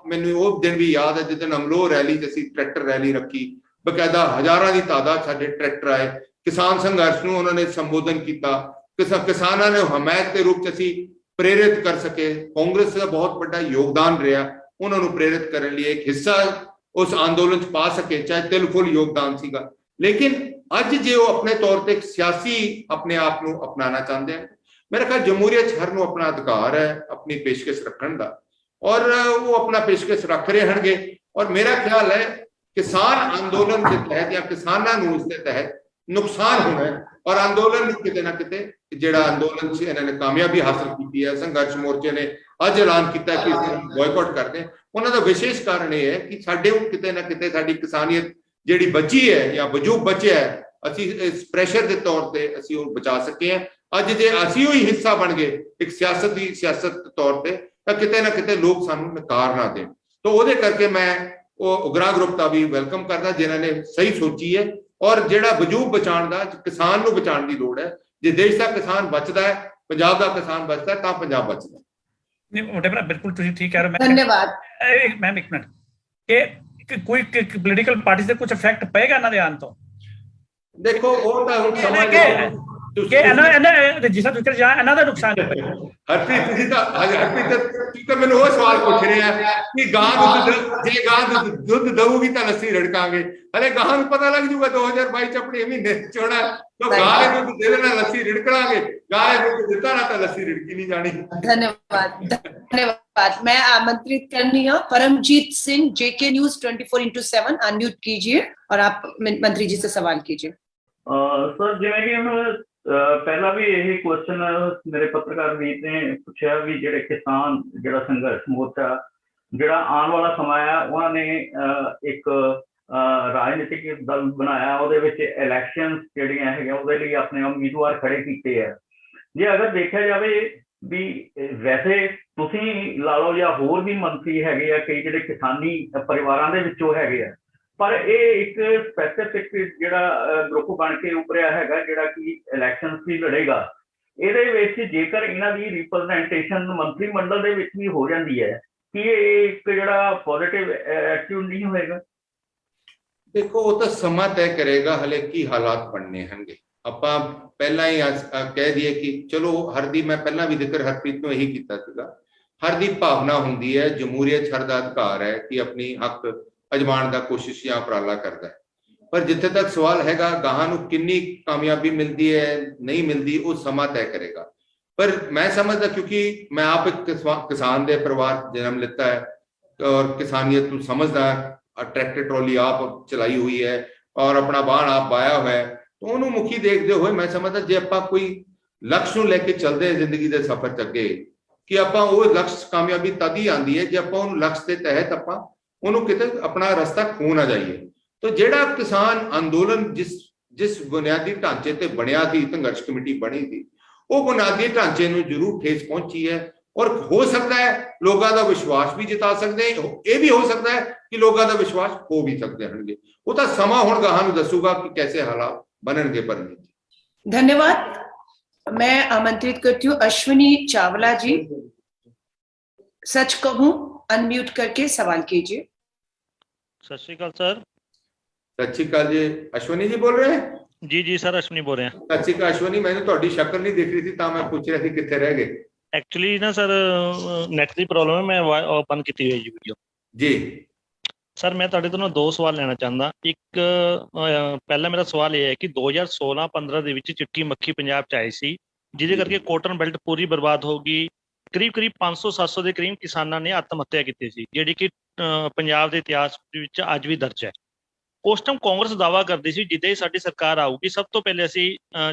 ਮੈਨੂੰ ਉਹ ਦਿਨ ਵੀ ਯਾਦ ਹੈ ਜਿਸ ਦਿਨ ਅਮਲੋਹ ਰੈਲੀ 'ਚ ਅਸੀਂ ਟਰੈਕਟਰ ਰੈਲੀ ਰੱਖੀ, ਬਕਾਇਦਾ ਹਜ਼ਾਰਾਂ ਦੀ ਤਾਦਾਦ ਸਾਡੇ ਟਰੈਕਟਰ ਆਏ, ਕਿਸਾਨ ਸੰਘਰਸ਼ ਨੂੰ ਉਹਨਾਂ ਨੇ ਸੰਬੋਧਨ ਕੀਤਾ, ਕਿਸਾਨਾਂ ਨੇ ਹਮਾਇਤ ਦੇ ਰੂਪ 'ਚ ਅਸੀਂ ਪ੍ਰੇਰਿਤ ਕਰ ਸਕੇ। ਕਾਂਗਰਸ ਦਾ ਬਹੁਤ ਵੱਡਾ ਯੋਗਦਾਨ ਰਿਹਾ ਉਹਨਾਂ ਨੂੰ ਪ੍ਰੇਰਿਤ ਕਰਨ ਲਈ, ਇੱਕ ਹਿੱਸਾ ਉਸ ਅੰਦੋਲਨ 'ਚ ਪਾ ਸਕੇ, ਚਾਹੇ ਤਿਲਫੁਲ ਯੋਗਦਾਨ ਸੀਗਾ। ਲੇਕਿਨ ਅੱਜ ਜੇ ਉਹ ਆਪਣੇ ਤੌਰ ਤੇ ਸਿਆਸੀ ਆਪਣੇ ਆਪ ਨੂੰ ਅਪਣਾਉਣਾ ਚਾਹੁੰਦੇ ਹਨ, ਮੇਰੇ ਖਿਆਲ ਜਮਹੂਰੀਅਤ 'ਚ ਹਰ ਨੂੰ ਆਪਣਾ ਅਧਿਕਾਰ ਹੈ ਆਪਣੀ ਪੇਸ਼ਕਸ਼ ਰੱਖਣ ਦਾ ਔਰ ਉਹ ਆਪਣਾ ਪੇਸ਼ਕਸ਼ ਰੱਖ ਰਹੇ ਹਨਗੇ। ਔਰ ਮੇਰਾ ਖਿਆਲ ਹੈ ਕਿਸਾਨ ਅੰਦੋਲਨ ਦੇ ਤਹਿਤ ਜਾਂ ਕਿਸਾਨਾਂ ਨੂੰ ਇਸ ਦੇ ਤਹਿਤ ਨੁਕਸਾਨ ਹੋਣਾ ਹੈ। ਔਰ ਅੰਦੋਲਨ ਕਿਤੇ ਨਾ ਕਿਤੇ ਜਿਹੜਾ ਅੰਦੋਲਨ ਸੀ ਇਹਨਾਂ ਨੇ ਕਾਮਯਾਬੀ ਹਾਸਲ ਕੀਤੀ ਹੈ। ਸੰਘਰਸ਼ ਮੋਰਚੇ ਨੇ ਅੱਜ ਐਲਾਨ ਕੀਤਾ ਕਿ ਅਸੀਂ ਬਾਇਕਾਟ ਕਰਦੇ ਹਾਂ। ਉਹਨਾਂ ਦਾ ਵਿਸ਼ੇਸ਼ ਕਾਰਨ ਇਹ ਹੈ ਕਿ ਸਾਡੇ ਕਿਤੇ ਨਾ ਕਿਤੇ ਸਾਡੀ ਕਿਸਾਨੀਅਤ ਜਿਹੜੀ ਬਚੀ ਹੈ ਜਾਂ ਵਜੂਦ ਬਚਿਆ ਹੈ, ਅਸੀਂ ਇਸ ਪ੍ਰੈਸ਼ਰ ਦੇ ਤੌਰ ਤੇ ਅਸੀਂ ਉਹ ਬਚਾ ਸਕੇ ਹਾਂ। ਅੱਜ ਜੇ ਅਸੀਂ ਉਹੀ ਹਿੱਸਾ ਬਣ ਗਏ ਇੱਕ ਸਿਆਸਤ ਤੌਰ ਤੇ, ਤਾਂ ਕਿਤੇ ਨਾ ਕਿਤੇ ਲੋਕ ਸਾਨੂੰ ਨਕਾਰ ਨਾ ਦੇਣ। ਤਾਂ ਉਹਦੇ ਕਰਕੇ ਮੈਂ ਉਹ ਉਗਰਾ ਗਰੁੱਪ ਦਾ ਵੀ ਵੈਲਕਮ ਕਰਦਾ ਜਿਨ੍ਹਾਂ ਨੇ ਸਹੀ ਸੋਚੀ ਹੈ। ਔਰ ਜਿਹੜਾ ਵਜੂਦ ਬਚਾਉਣ ਦਾ, ਕਿਸਾਨ ਨੂੰ ਬਚਾਉਣ ਦੀ ਲੋੜ ਹੈ। ਜੇ ਦੇਸ਼ ਦਾ ਕਿਸਾਨ ਬਚਦਾ ਹੈ, ਪੰਜਾਬ ਦਾ ਕਿਸਾਨ ਬਚਦਾ ਹੈ, ਤਾਂ ਪੰਜਾਬ ਬਚਦਾ ਹੈ। ਬਿਲਕੁਲ ਤੁਸੀਂ ਠੀਕ ਕਹਿ ਰਹੇ ਹੋ। धन्यवाद ਮੈਮ ਇੱਕ ਮਿੰਟ, ਕਿ ਕੋਈ ਪੋਲੀਟੀਕਲ ਪਾਰਟੀ ਦੇ ਕੁਝ ਇਫੈਕਟ ਪਏਗਾ ਇਹਨਾਂ ਦੇ ਆਉਣ ਤੋਂ? ਦੇਖੋ ਉਹ ਤਾਂ ਹੁਣ ਸਮਾਂ ਕਿ ਇਹਨਾਂ ਜਿਸ ਤਰ੍ਹਾਂ ਜਾ ਇਹਨਾਂ ਦਾ ਨੁਕਸਾਨ ਹਰਪ੍ਰੀਤ ਤੁਸੀਂ ਤਾਂ ਮੈਨੂੰ ਉਹ ਸਵਾਲ ਪੁੱਛ ਰਹੇ ਆ ਕਿ ਗਾਂ ਦੁੱਧ ਦਊਗੀ ਤਾਂ ਲੱਸੀ ਰੜਕਾਂਗੇ। ਹਲੇ ਗਾਂ ਨੂੰ ਪਤਾ ਲੱਗ ਜੂਗਾ 2022 ਚ ਆਪਣੇ ਮਹੀਨੇ ਚੋਣਾ तो गाले दूध दे देना, लस्सी रिड़कलांगे। गाले दूध देता ना तो लस्सी रिड़की नहीं जानी। धन्यवाद। मैं आमंत्रित करनी हूँ Paramjeet Singh, JK news 24/7 unmute कीजिए और आप मंत्री जी से सवाल कीजिए। सर जिवें कि हम पहला भी यही क्वेश्चन मेरे पत्रकार वीर ने पूछा भी जेडे किसान जेड़ा संघर्ष मोर्चा जेड़ा आने वाला समय है उन्होंने एक राजनीतिक दल बनाया, ਉਹਦੇ ਵਿੱਚ ਇਲੈਕਸ਼ਨਸ ਜਿਹੜੀਆਂ ਹੈਗੀਆਂ ਉਹਦੇ ਲਈ ਆਪਣੇ ਉਮੀਦਵਾਰ ਖੜੇ ਕੀਤੇ ਆ। ਜੇ ਅਗਰ ਦੇਖਿਆ ਜਾਵੇ ਵੀ ਵੈਸੇ ਤੁਸੀਂ ਲਾ ਲਓ ਜਾਂ ਹੋਰ ਵੀ ਮੰਤਰੀ ਹੈਗੇ ਆ ਕਈ ਜਿਹੜੇ ਕਿਸਾਨੀ ਪਰਿਵਾਰਾਂ ਦੇ ਵਿੱਚੋਂ ਹੈਗੇ ਆ, ਪਰ ਇਹ ਇੱਕ ਸਪੈਸੀਫਿਕ ਜਿਹੜਾ ਗਰੁੱਪ ਬਣ ਕੇ ਉੱਭਰਿਆ ਹੈਗਾ ਜਿਹੜਾ ਕਿ ਇਲੈਕਸ਼ਨਸ ਵੀ ਲੜੇਗਾ। ਇਹਦੇ ਵਿੱਚ ਜੇਕਰ ਇਹਨਾਂ ਦੀ ਰਿਪਰੈਜ਼ੈਂਟੇਸ਼ਨ ਮੰਤਰੀ ਮੰਡਲ ਦੇ ਵਿੱਚ ਵੀ ਹੋ ਜਾਂਦੀ ਹੈ ਕਿ ਇਹ ਇੱਕ ਜਿਹੜਾ ਪੋਜ਼ਿਟਿਵ ਐਟੀਟਿਊਡ ਨਹੀਂ ਹੋਏਗਾ? देखो वो तो समा तय करेगा हले की हालात बनने होंगे। ਆਪਾਂ ਪਹਿਲਾਂ ਹੀ ਕਹਿ ਦਈਏ ਕਿ ਚਲੋ ਹਰ ਦੀ, ਮੈਂ ਪਹਿਲਾਂ ਵੀ ਜ਼ਿਕਰ ਹਰਪ੍ਰੀਤ ਨੂੰ ਇਹੀ ਕੀਤਾ ਸੀਗਾ, ਹਰ ਦੀ ਭਾਵਨਾ ਹੁੰਦੀ ਹੈ, ਜਮਹੂਰੀਅਤ ਹਰ ਦਾ ਅਧਿਕਾਰ ਹੈ ਕਿ ਆਪਣੀ ਹੱਕ ਅਜਮਾਉਣ ਦਾ ਕੋਸ਼ਿਸ਼ ਜਾਂ ਉਪਰਾਲਾ ਕਰਦਾ ਹੈ। ਪਰ ਜਿੱਥੇ ਤੱਕ ਸਵਾਲ ਹੈਗਾ ਗਾਹਾਂ ਨੂੰ ਕਿੰਨੀ ਕਾਮਯਾਬੀ ਮਿਲਦੀ ਹੈ ਨਹੀਂ ਮਿਲਦੀ, ਉਹ ਸਮਾਂ ਤੈਅ ਕਰੇਗਾ। ਪਰ ਮੈਂ ਸਮਝਦਾ ਕਿਉਂਕਿ ਮੈਂ ਆਪ ਇੱਕ ਕਿਸਾਨ ਦੇ ਪਰਿਵਾਰ ਜਨਮ ਲਿੱਤਾ ਹੈ ਔਰ ਕਿਸਾਨੀਅਤ ਨੂੰ ਸਮਝਦਾ, ट्रैक्टर ट्रॉली आप चलाई हुई है और अपना बाण आप बाया हुआ है, तो उन्होंने मुखी देखते हुए मैं समझदा जे आपां कोई लक्ष्य ਨੂੰ ਲੈ ਕੇ ਚੱਲਦੇ ਜ਼ਿੰਦਗੀ ਦੇ ਸਫ਼ਰ ਚ ਅੱਗੇ ਕਿ ਆਪਾਂ ਉਹ ਲਕਸ਼ ਕਾਮਯਾਬੀ ਤਦ ਹੀ ਆਂਦੀ ਹੈ ਜੇ ਆਪਾਂ ਉਹ ਲਕਸ਼ ਦੇ ਤਹਿਤ ਆਪਾਂ ਉਹਨੂੰ ਕਿਤੇ ਆਪਣਾ ਰਸਤਾ ਖੋ ਨਾ ਜਾਈਏ। तो ਜਿਹੜਾ ਕਿਸਾਨ ਅੰਦੋਲਨ ਜਿਸ ਬੁਨਿਆਦੀ ਢਾਂਚੇ ਤੇ ਬਣਿਆ ਸੀ, ਸੰਘਰਸ਼ ਕਮੇਟੀ ਬਣੀ ਸੀ, ਉਹ ਬੁਨਿਆਦੀ ਢਾਂਚੇ ਨੂੰ ਜ਼ਰੂਰ ਠੇਸ ਪਹੁੰਚੀ ਹੈ और हो सकता है लोगों का विश्वास भी जिता सकते हैं, ये भी हो सकता है कि लोगों का विश्वास खो भी सकते हैं। वो तो समा हुण गाहां नूं दसूगा कि कैसे हालात बनणगे। परनीत धन्यवाद। मैं आमंत्रित करती हूँ अश्विनी चावला जी, सच कहूं अनम्यूट करके सवाल कीजिए। सत श्री अकाल सर। सत श्री अकाल जी, अश्विनी जी बोल रहे हैं? जी जी सर, अश्विनी बोल रहे हैं। सत श्री अकाल अश्विनी, मैंने तुहाडी शक्ल नहीं देख रही थी तो मैं पूछ रहा थी कित्थे रह गए। एक्चुअली ना सर नैट की प्रॉब्लम है, मैं ओपन की हुई वीडियो जी। सर मैं ਤੁਹਾਡੇ ਤੋਂ ਦੋ ਸਵਾਲ ਲੈਣਾ ਚਾਹੁੰਦਾ। ਇੱਕ ਪਹਿਲਾ ਮੇਰਾ ਸਵਾਲ ਇਹ ਹੈ ਕਿ 2016-15 ਦੇ ਵਿੱਚ ਚਿੱਟੀ ਮੱਖੀ ਪੰਜਾਬ ਚ ਆਈ ਸੀ, ਜਿਹਦੇ ਕਰਕੇ ਕੋਟਨ ਬੈਲਟ ਪੂਰੀ ਬਰਬਾਦ ਹੋ ਗਈ। ਕਰੀਬ 500-700 ਦੇ ਕਰੀਬ ਕਿਸਾਨਾਂ ਨੇ ਆਤਮ ਹੱਤਿਆ ਕੀਤੀ ਸੀ, ਜਿਹੜੀ ਕਿ ਪੰਜਾਬ ਦੇ ਇਤਿਹਾਸ ਵਿੱਚ ਅੱਜ ਵੀ ਦਰਜ ਹੈ। ਉਸ ਟਾਈਮ ਕਾਂਗਰਸ ਦਾਅਵਾ ਕਰਦੀ ਸੀ ਜਿੱਦਾਂ ਹੀ ਸਾਡੀ ਸਰਕਾਰ ਆਊਗੀ ਸਭ ਤੋਂ ਪਹਿਲੇ ਅਸੀਂ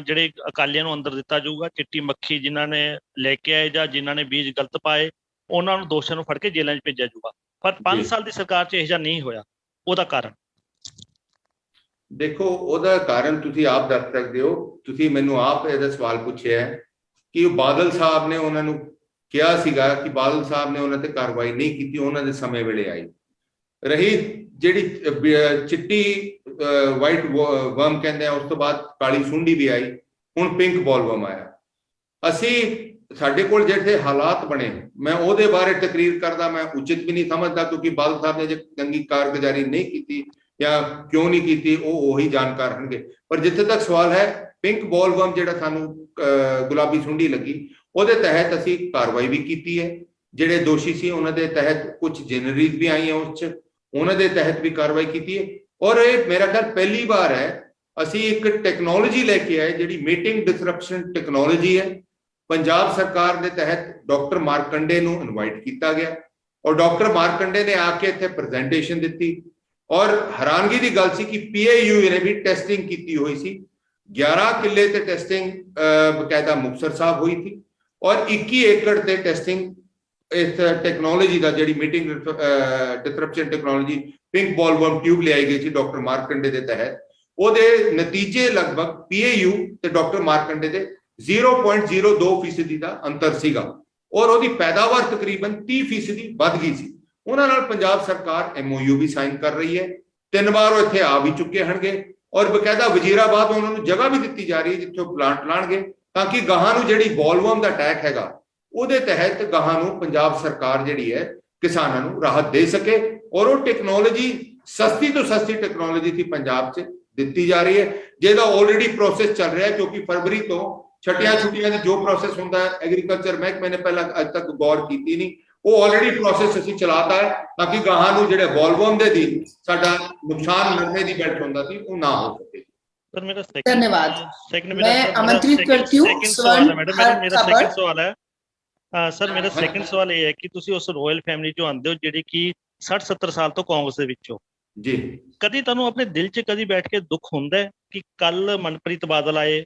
ਜਿਹੜੇ ਅਕਾਲੀਆਂ ਨੂੰ ਅੰਦਰ ਦਿੱਤਾ ਜਾਊਗਾ, ਚਿੱਟੀ ਮੱਖੀ ਜਿਨ੍ਹਾਂ ਨੇ ਲੈ ਕੇ ਆਏ ਜਾਂ ਜਿਨ੍ਹਾਂ ਨੇ ਬੀਜ ਗਲਤ ਪਾਏ ਉਹਨਾਂ ਨੂੰ ਦੋਸ਼ਾਂ ਨੂੰ ਫੜ ਕੇ ਜੇਲ੍ਹਾਂ 'ਚ ਭੇਜਿਆ ਜਾਊਗਾ। ਪਰ 5 ਸਾਲ ਦੀ ਸਰਕਾਰ 'ਚ ਇਹ ਜਿਹਾ ਨਹੀਂ ਹੋਇਆ। ਉਹਦਾ ਕਾਰਨ ਦੇਖੋ, ਉਹਦਾ ਕਾਰਨ ਤੁਸੀਂ ਆਪ ਦੱਸ ਸਕਦੇ ਹੋ। ਤੁਸੀਂ ਮੈਨੂੰ ਆਪ ਇਹਦਾ ਸਵਾਲ ਪੁੱਛਿਆ ਕਿ ਬਾਦਲ ਸਾਹਿਬ ਨੇ ਉਹਨਾਂ ਨੂੰ ਕਿਹਾ ਸੀਗਾ ਕਿ ਬਾਦਲ ਸਾਹਿਬ ਨੇ ਉਹਨਾਂ ਤੇ ਕਾਰਵਾਈ ਨਹੀਂ ਕੀਤੀ, ਉਹਨਾਂ ਦੇ ਸਮੇਂ ਵੇਲੇ ਆਈ। ਰਹੀ ਜਿਹੜੀ ਚਿੱਟੀ ਵਾਈਟ ਵਰਮ ਕਹਿੰਦੇ ਆ, ਉਸ ਤੋਂ ਬਾਅਦ ਕਾਲੀ ਸੁੰਡੀ ਵੀ ਆਈ, ਹੁਣ ਪਿੰਕ ਬੋਲਵਰਮ ਆਇਆ। ਅਸੀਂ ਸਾਡੇ ਕੋਲ ਜਿਹੜੇ ਹਾਲਾਤ ਬਣੇ, ਮੈਂ ਉਹਦੇ ਬਾਰੇ ਤਕਰੀਰ ਕਰਦਾ ਮੈਂ ਉਚਿਤ ਵੀ ਨਹੀਂ ਸਮਝਦਾ, ਕਿਉਂਕਿ ਬਾਦਲ ਸਾਹਿਬ ਨੇ ਜੇ ਚੰਗੀ ਕਾਰਗੁਜ਼ਾਰੀ ਨਹੀਂ ਕੀਤੀ ਜਾਂ ਕਿਉਂ ਨਹੀਂ ਕੀਤੀ ਉਹ ਉਹੀ ਜਾਣਕਾਰ ਹੋਣਗੇ। ਪਰ ਜਿੱਥੇ ਤੱਕ ਸਵਾਲ ਹੈ ਪਿੰਕ ਬੋਲਵਰਮ ਜਿਹੜਾ ਸਾਨੂੰ ਗੁਲਾਬੀ ਸੁੰਡੀ ਲੱਗੀ, ਉਹਦੇ ਤਹਿਤ ਅਸੀਂ ਕਾਰਵਾਈ ਵੀ ਕੀਤੀ ਹੈ। ਜਿਹੜੇ ਦੋਸ਼ੀ ਸੀ ਉਹਨਾਂ ਦੇ ਤਹਿਤ ਕੁਝ ਜਨਰੀਜ਼ ਵੀ ਆਈਆਂ, ਉਸ 'ਚ ਉਹਨਾਂ ਦੇ ਤਹਿਤ ਵੀ ਕਾਰਵਾਈ ਕੀਤੀ ਹੈ। ਔਰ ਇਹ ਮੇਰਾ ਖਿਆਲ ਪਹਿਲੀ ਵਾਰ ਹੈ ਅਸੀਂ ਇੱਕ ਟੈਕਨੋਲੋਜੀ ਲੈ ਕੇ ਆਏ ਜਿਹੜੀ ਮੀਟਿੰਗ ਡਿਸਰਪਸ਼ਨ ਟੈਕਨੋਲੋਜੀ ਹੈ। ਪੰਜਾਬ ਸਰਕਾਰ ਦੇ ਤਹਿਤ ਡਾਕਟਰ ਮਾਰਕੰਡੇ ਨੂੰ ਇਨਵਾਈਟ ਕੀਤਾ ਗਿਆ ਔਰ ਡਾਕਟਰ ਮਾਰਕੰਡੇ ਨੇ ਆ ਕੇ ਇੱਥੇ ਪ੍ਰੈਜੈਂਟੇਸ਼ਨ ਦਿੱਤੀ। ਔਰ ਹੈਰਾਨਗੀ ਦੀ ਗੱਲ ਸੀ ਕਿ PIU ਨੇ ਵੀ ਟੈਸਟਿੰਗ ਕੀਤੀ ਹੋਈ ਸੀ 11 किले ते टेस्टिंग बकायदा मुक्तसर साहब हुई थी और 21 एकड़ ते टेस्टिंग इस टेक्नोलॉजी का जी mating disruption technology pink bollworm tube लियाई गई थी डॉक्टर मारकंडे के तहत। ਉਹਦੇ नतीजे लगभग PAU ਤੇ डॉक्टर मारकंडे ਦੇ 0.02% ਦਾ ਅੰਤਰ ਸੀਗਾ और ਉਹਦੀ पैदावार तकरीबन 30% ਵੱਧ ਗਈ ਸੀ। ਉਹਨਾਂ ਨਾਲ ਪੰਜਾਬ ਸਰਕਾਰ MOU भी साइन कर रही है, 3 ਵਾਰ ਉਹ ਇੱਥੇ ਆ ਵੀ ਚੁੱਕੇ ਹਨਗੇ और ਬਕਾਇਦਾ ਵਜ਼ੀਰਾਬਾਦ ਉਹਨਾਂ ਨੂੰ ਜਗ੍ਹਾ ਵੀ ਦਿੱਤੀ ਜਾ ਰਹੀ ਹੈ ਜਿੱਥੇ ਉਹ ਪਲਾਂਟ ਲਾਣਗੇ ਤਾਂ ਕਿ ਗਾਹਾਂ ਨੂੰ ਜਿਹੜੀ ਬੋਲਵਰਮ ਦਾ ਅਟੈਕ ਹੈਗਾ ਉਹਦੇ ਤਹਿਤ ਗਾਹਾਂ ਨੂੰ ਪੰਜਾਬ ਸਰਕਾਰ ਜਿਹੜੀ ਹੈ ਕਿਸਾਨਾਂ ਨੂੰ ਰਾਹਤ ਦੇ ਸਕੇ और ਉਹ ਟੈਕਨੋਲੋਜੀ ਸਸਤੀ ਤੋਂ ਸਸਤੀ ਟੈਕਨੋਲੋਜੀ थी पंजाब 'ਚ ਦਿੱਤੀ ਜਾ ਰਹੀ ਹੈ ਜਿਹਦਾ ਆਲਰੇਡੀ ਪ੍ਰੋਸੈਸ ਚੱਲ ਰਿਹਾ ਕਿਉਂਕਿ ਫਰਵਰੀ ਤੋਂ ਛਟੀਆਂ ਛੁੱਟੀਆਂ ਦੀ ਜੋ ਪ੍ਰੋਸੈਸ ਹੁੰਦਾ ਹੈ ਐਗਰੀਕਲਚਰ ਮਹਿਕਮੇ ਨੇ ਪਹਿਲਾਂ ਅੱਜ ਤੱਕ ਗੌਰ ਕੀਤੀ ਨਹੀਂ, ਉਹ ਆਲਰੇਡੀ ਪ੍ਰੋਸੈਸ ਅਸੀਂ ਚਲਾਤਾ ਹੈ ਤਾਂ ਕਿ ਗਾਹਾਂ ਨੂੰ ਜਿਹੜੇ ਬੋਲਵਰਮ ਦੇ ਦੀ ਸਾਡਾ ਨੁਕਸਾਨ ਨਰਮੇ ਦੀ ਬੈਠ ਹੁੰਦਾ ਸੀ ਉਹ ਨਾ ਹੋ ਸਕੇ। सर मेरा धन्यवाद। मैं आमंत्रित करती हूँ मेरा सेकंड सवाल है सर, मेरा सेकंड सवाल ये है कि ਤੁਸੀਂ ਉਸ ਰੋਇਲ ਫੈਮਿਲੀ ਚੋਂ ਆਉਂਦੇ ਹੋ ਜਿਹੜੀ ਕਿ 60-70 ਸਾਲ ਤੋਂ ਕਾਂਗਰਸ ਦੇ ਵਿੱਚ ਹੋ ਜੀ, ਕਦੀ ਤੁਹਾਨੂੰ ਆਪਣੇ ਦਿਲ 'ਚ ਕਦੀ ਬੈਠ ਕੇ ਦੁੱਖ ਹੁੰਦਾ ਹੈ ਕਿ ਕੱਲ ਮਨਪ੍ਰੀਤ ਬਾਦਲ ਆਏ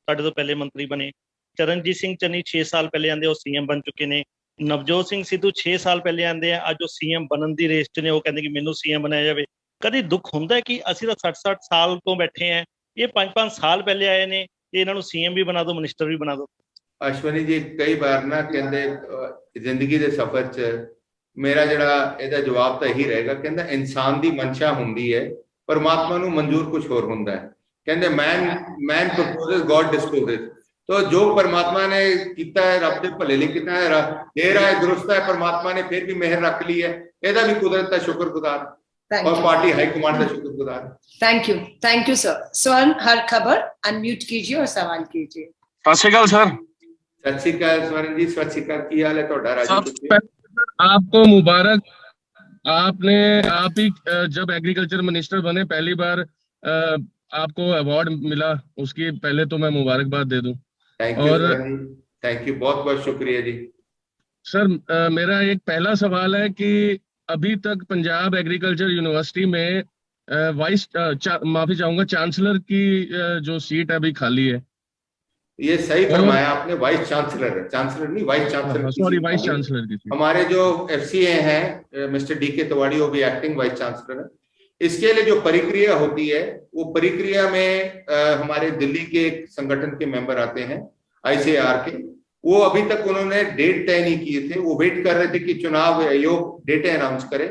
ਸਾਡੇ ਤੋਂ ਪਹਿਲੇ ਮੰਤਰੀ ਬਣੇ, ਚਰਨਜੀਤ ਸਿੰਘ ਚੰਨੀ 6 ਸਾਲ ਪਹਿਲੇ ਆਂਦੇ ਉਹ CM ਬਣ ਚੁੱਕੇ ਨੇ, ਨਵਜੋਤ ਸਿੰਘ ਸਿੱਧੂ 6 ਸਾਲ ਪਹਿਲੇ ਆਂਦੇ ਆ ਅੱਜ ਉਹ CM ਬਣਨ ਦੀ ਰੇਸ 'ਚ ਨੇ, ਉਹ ਕਹਿੰਦੇ ਕਿ ਮੈਨੂੰ CM ਬਣਾਇਆ ਜਾਵੇ। ਕਦੀ ਦੁੱਖ ਹੁੰਦਾ ਹੈ ਕਿ ਅਸੀਂ ਤਾਂ 60 ਸਾਲ ਤੋਂ ਬੈਠੇ ਆ, ਇਹ 5-5 ਸਾਲ ਪਹਿਲੇ ਆਏ ਨੇ ਤੇ ਇਹਨਾਂ ਨੂੰ CM ਵੀ ਬਣਾ ਦਿਓ, ਮਿਨਿਸਟਰ ਵੀ ਬਣਾ ਦਿਓ। ਅਸ਼ਵਨੀ ਜੀ ਕਈ ਵਾਰ ਨਾ ਕਹਿੰਦੇ ਜ਼ਿੰਦਗੀ ਦੇ ਸਫ਼ਰ 'ਚ ਮੇਰਾ ਜਿਹੜਾ ਇਹਦਾ ਜਵਾਬ ਤਾਂ ਇਹੀ ਰਹੇਗਾ, ਕਹਿੰਦਾ ਇਨਸਾਨ ਦੀ ਮਨਸ਼ਾ ਹੁੰਦੀ ਹੈ ਪਰਮਾਤਮਾ ਨੂੰ ਮਨਜ਼ੂਰ ਕੁਝ ਹੋਰ ਹੁੰਦਾ ਹੈ। ਕਹਿੰਦੇ ਮੈਨ ਪ੍ਰਪੋਜ਼ਸ ਗॉड ਡਿਸਪੋਜ਼ਸ, तो जो परमात्मा ने किया है रब के भले लिए कितना है, देर है दुरुस्त है, परमात्मा ने फिर भी मेहर रख ली है, ਇਹਦਾ भी कुदरत का शुक्रगुजार और पार्टी हाई कमांड का शुक्रगुजार। Thank you sir. स्वर्ण हर खबर अनम्यूट कीजिए और सवाल कीजिए। सत श्री अकाल सर। सत श्री अकाल स्वर्ण जी, सत श्री अकाल, की हाल है ਤੁਹਾਡਾ राजू? आपको मुबारक, आप ही जब एग्रीकल्चर मिनिस्टर बने पहली बार आपको अवार्ड मिला, उसकी पहले तो मैं मुबारकबाद दे दूं। थैंक यू, बहुत बहुत शुक्रिया जी। सर मेरा एक पहला सवाल है कि अभी तक पंजाब एग्रीकल्चर यूनिवर्सिटी में माफी चाहूंगा चांसलर की जो सीट है अभी खाली है। ये सही फरमाया आपने, वाइस चांसलर है, चांसलर नहीं vice chancellor, sorry vice chancellor की। हमारे जो FCA हैं मिस्टर DK तिवारी, वो भी एक्टिंग वाइस चांसलर है। इसके लिए जो प्रक्रिया होती है वो प्रक्रिया में हमारे दिल्ली के एक संगठन के मेंबर आते हैं ICAR के, वो अभी तक उन्होंने डेट तय नहीं किए थे, वो वेट कर रहे थे कि चुनाव आयोग डेटें अनाउंस करे,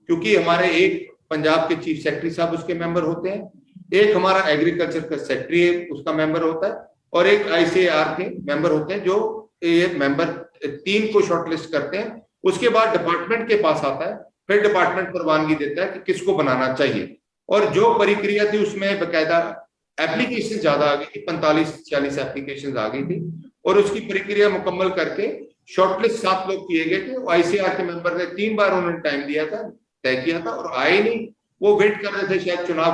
क्योंकि हमारे एक पंजाब के चीफ सेक्रेटरी साहब उसके मेंबर होते हैं, एक हमारा एग्रीकल्चर का सेक्रेटरी उसका मेंबर होता है और एक ICAR के मेंबर होते हैं, जो ये मेंबर 3 को शॉर्टलिस्ट करते हैं। उसके बाद डिपार्टमेंट के पास आता है, फिर डिपार्टमेंट परवानगी देता है कि किसको बनाना चाहिए। और जो प्रक्रिया थी उसमें बकायदा एप्लीकेशन ज्यादा आ गई थी, 45-46 एप्लीकेशन आ गई थी और उसकी प्रक्रिया मुकम्मल करके शॉर्टलिस्ट 7 लोग किए गए थे। ICAR के मेंबर ने 3 बार उन्होंने टाइम दिया था, तय किया था और आए नहीं, वो वेट कर रहे थे शायद चुनाव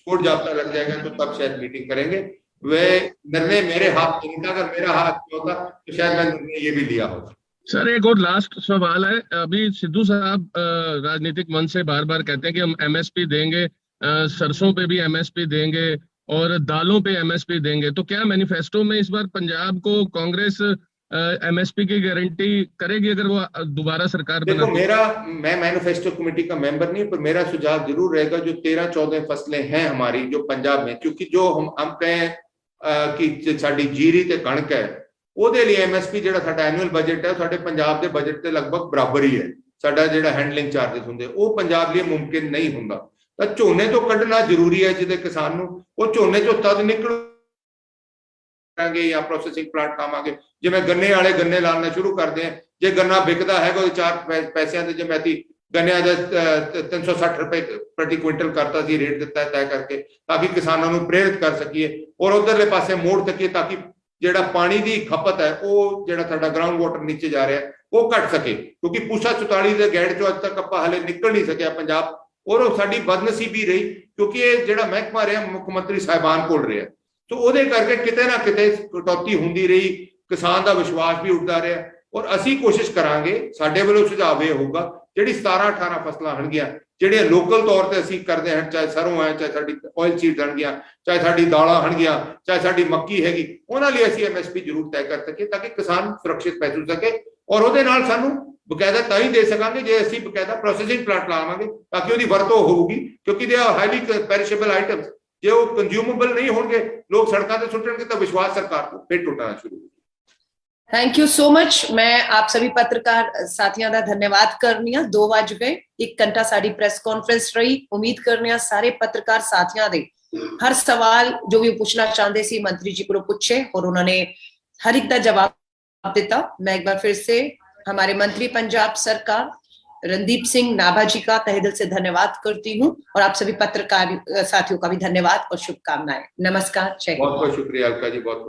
कोर्ट जाब्ता लग जाएगा तो तब शायद मीटिंग करेंगे। वे निर्णय मेरे हाथ में नहीं था, अगर मेरा हाथ में होता तो शायद मैं निर्णय ये भी लिया होता। सर एक और लास्ट सवाल है, अभी सिद्धू साहब राजनीतिक मंच से बार बार कहते हैं कि हम MSP देंगे, सरसों पे भी MSP देंगे और दालों पे MSP देंगे, तो क्या मैनिफेस्टो में इस बार पंजाब को कांग्रेस MSP की गारंटी करेगी अगर वो दोबारा सरकार देखो बनाती? मैं मैनिफेस्टो कमेटी का मेंबर नहीं, पर मेरा सुझाव जरूर रहेगा जो 13-14 फसलें हैं हमारी जो पंजाब में, क्योंकि जो हम कहें कि साडी जीरी ते कणक है ਉਹਦੇ ਲਈ MSP ਜਿਹੜਾ ਸਾਡਾ ਐਨੂਅਲ ਬਜਟ ਹੈ ਸਾਡੇ ਪੰਜਾਬ ਦੇ ਬਜਟ ਦੇ ਲਗਭਗ ਬਰਾਬਰ ਹੀ ਹੈ। ਸਾਡਾ ਜਿਹੜਾ ਹੈਂਡਲਿੰਗ ਚਾਰजेस ਹੁੰਦੇ ਉਹ ਪੰਜਾਬ ਲਈ ਮੁਮਕਿਨ ਨਹੀਂ ਹੁੰਦਾ, ਤਾਂ ਝੋਨੇ ਤੋਂ ਕੱਢਣਾ ਜ਼ਰੂਰੀ ਹੈ ਜਿਹਦੇ ਕਿਸਾਨ ਨੂੰ ਉਹ ਝੋਨੇ ਚੋਂ ਤਦ ਨਿਕਲਾਂਗੇ ਜਾਂ ਪ੍ਰੋਸੈਸਿੰਗ ਪਲਾਂਟ ਲਾਵਾਂਗੇ। ਜਿਵੇਂ ਗੰਨੇ ਵਾਲੇ ਗੰਨੇ ਲਾਉਣਾ ਸ਼ੁਰੂ ਕਰਦੇ ਆ, ਜੇ ਗੰਨਾ ਵਿਕਦਾ ਹੈਗਾ ਉਹ 4 ਪੈਸਿਆਂ ਦੇ, ਜਿਵੇਂ ਅਸੀਂ ਗੰਨਿਆਂ ਦਾ 360 ਰੁਪਏ ਪ੍ਰਤੀ ਕੁਇੰਟਲ ਕਰਤਾ ਸੀ ਰੇਟ ਦਿੱਤਾ ਤੈਅ ਕਰਕੇ, ਤਾਂ ਕਿ ਕਿਸਾਨਾਂ ਨੂੰ ਪ੍ਰੇਰਿਤ ਕਰ ਸਕੀਏ ਔਰ ਉਧਰਲੇ ਪਾਸੇ ਮੋੜ ਸਕੀਏ ਤਾਂ ਕਿ ਜਿਹੜਾ ਪਾਣੀ ਦੀ ਖਪਤ ਹੈ ਉਹ ਜਿਹੜਾ ਸਾਡਾ ਗਰਾਊਂਡ ਵਾਟਰ ਨੀਚੇ ਜਾ ਰਿਹਾ ਉਹ ਘਟ ਸਕੇ, ਕਿਉਂਕਿ ਪੂਸਾ 44 ਦੇ ਗੈੜ ਚੋਂ ਅੱਜ ਤੱਕ ਆਪਾਂ ਹਲੇ ਨਿਕਲ ਨਹੀਂ ਸਕਿਆ ਪੰਜਾਬ, ਔਰ ਉਹ ਸਾਡੀ ਬਦਨਸੀਬੀ ਰਹੀ ਕਿਉਂਕਿ ਇਹ ਜਿਹੜਾ ਮਹਿਕਮਾ ਰਿਹਾ ਮੁੱਖ ਮੰਤਰੀ ਸਾਹਿਬਾਨ ਕੋਲ ਰਿਹਾ, तो ਉਹਦੇ ਕਰਕੇ ਕਿਤੇ ਨਾ ਕਿਤੇ ਕਟੌਤੀ ਹੁੰਦੀ ਰਹੀ, ਕਿਸਾਨ ਦਾ ਵਿਸ਼ਵਾਸ ਵੀ ਉੱਠਦਾ ਰਿਹਾ ਔਰ ਅਸੀਂ ਕੋਸ਼ਿਸ਼ ਕਰਾਂਗੇ, ਸਾਡੇ ਵੱਲੋਂ ਸੁਝਾਅ ਇਹ ਹੋਊਗਾ ਜਿਹੜੀ 17-18 ਫਸਲਾਂ ਹੋਣਗੀਆਂ ਜਿਹੜੀਆਂ ਲੋਕਲ ਤੌਰ ਤੇ ਅਸੀਂ ਕਰਦੇ ਹਾਂ, ਚਾਹੇ ਸਰੋਂ ਹੈ, ਚਾਹੇ ਸਾਡੀ ਆਇਲ ਸੀਡਸ ਹੋਣਗੀਆਂ, ਚਾਹੇ ਸਾਡੀ ਦਾਲਾਂ ਹੋਣਗੀਆਂ, ਚਾਹੇ ਸਾਡੀ ਮੱਕੀ ਹੈਗੀ, ਉਹਨਾਂ ਲਈ ਅਸੀਂ MSP ਜ਼ਰੂਰ ਤੈਅ ਕਰ ਸਕੀਏ ਤਾਂ ਕਿ ਕਿਸਾਨ ਸੁਰੱਖਿਅਤ ਮਹਿਸੂਸ ਸਕੇ। ਔਰ ਉਹਦੇ ਨਾਲ ਸਾਨੂੰ ਬਕਾਇਦਾ ਤਾਂ ਹੀ ਦੇ ਸਕਾਂਗੇ ਜੇ ਅਸੀਂ ਬਕਾਇਦਾ ਪ੍ਰੋਸੈਸਿੰਗ ਪਲਾਂਟ ਲਾਵਾਂਗੇ ਤਾਂ ਕਿ ਉਹਦੀ ਵਰਤੋਂ ਹੋਊਗੀ, ਕਿਉਂਕਿ ਦੇ ਆਰ ਹਾਈਲੀ ਪੈਰਿਸ਼ੇਬਲ ਆਈਟਮਸ। ਜੇ ਉਹ ਕੰਜ਼ਿਊਮੇਬਲ ਨਹੀਂ ਹੋਣਗੇ, ਲੋਕ ਸੜਕਾਂ ਤੇ ਸੁੱਟਣਗੇ ਤਾਂ ਵਿਸ਼ਵਾਸ ਸਰਕਾਰ ਤੋਂ ਫਿਰ ਟੁੱਟਣਾ ਸ਼ੁਰੂ ਹੋ। Thank you so much. मैं आप सभी पत्रकार साथियों का धन्यवाद करनी हाँ। 2 वज गए, 1 घंटा साड़ी प्रेस कॉन्फ्रेंस रही। उम्मीद करने सारे पत्रकार साथियों दे हर सवाल जो भी पूछना चाहते सी मंत्री जी को पूछे और उन्होंने हर एक का जवाब दिता। मैं एक बार फिर से हमारे मंत्री पंजाब सरकार रणदीप सिंह नाभा जी का तहे दिल से धन्यवाद करती हूँ और आप सभी पत्रकार साथियों का भी धन्यवाद और शुभकामनाएं। नमस्कार, जय हिंद। बहुत बहुत शुक्रिया अलका जी, बहुत बहुत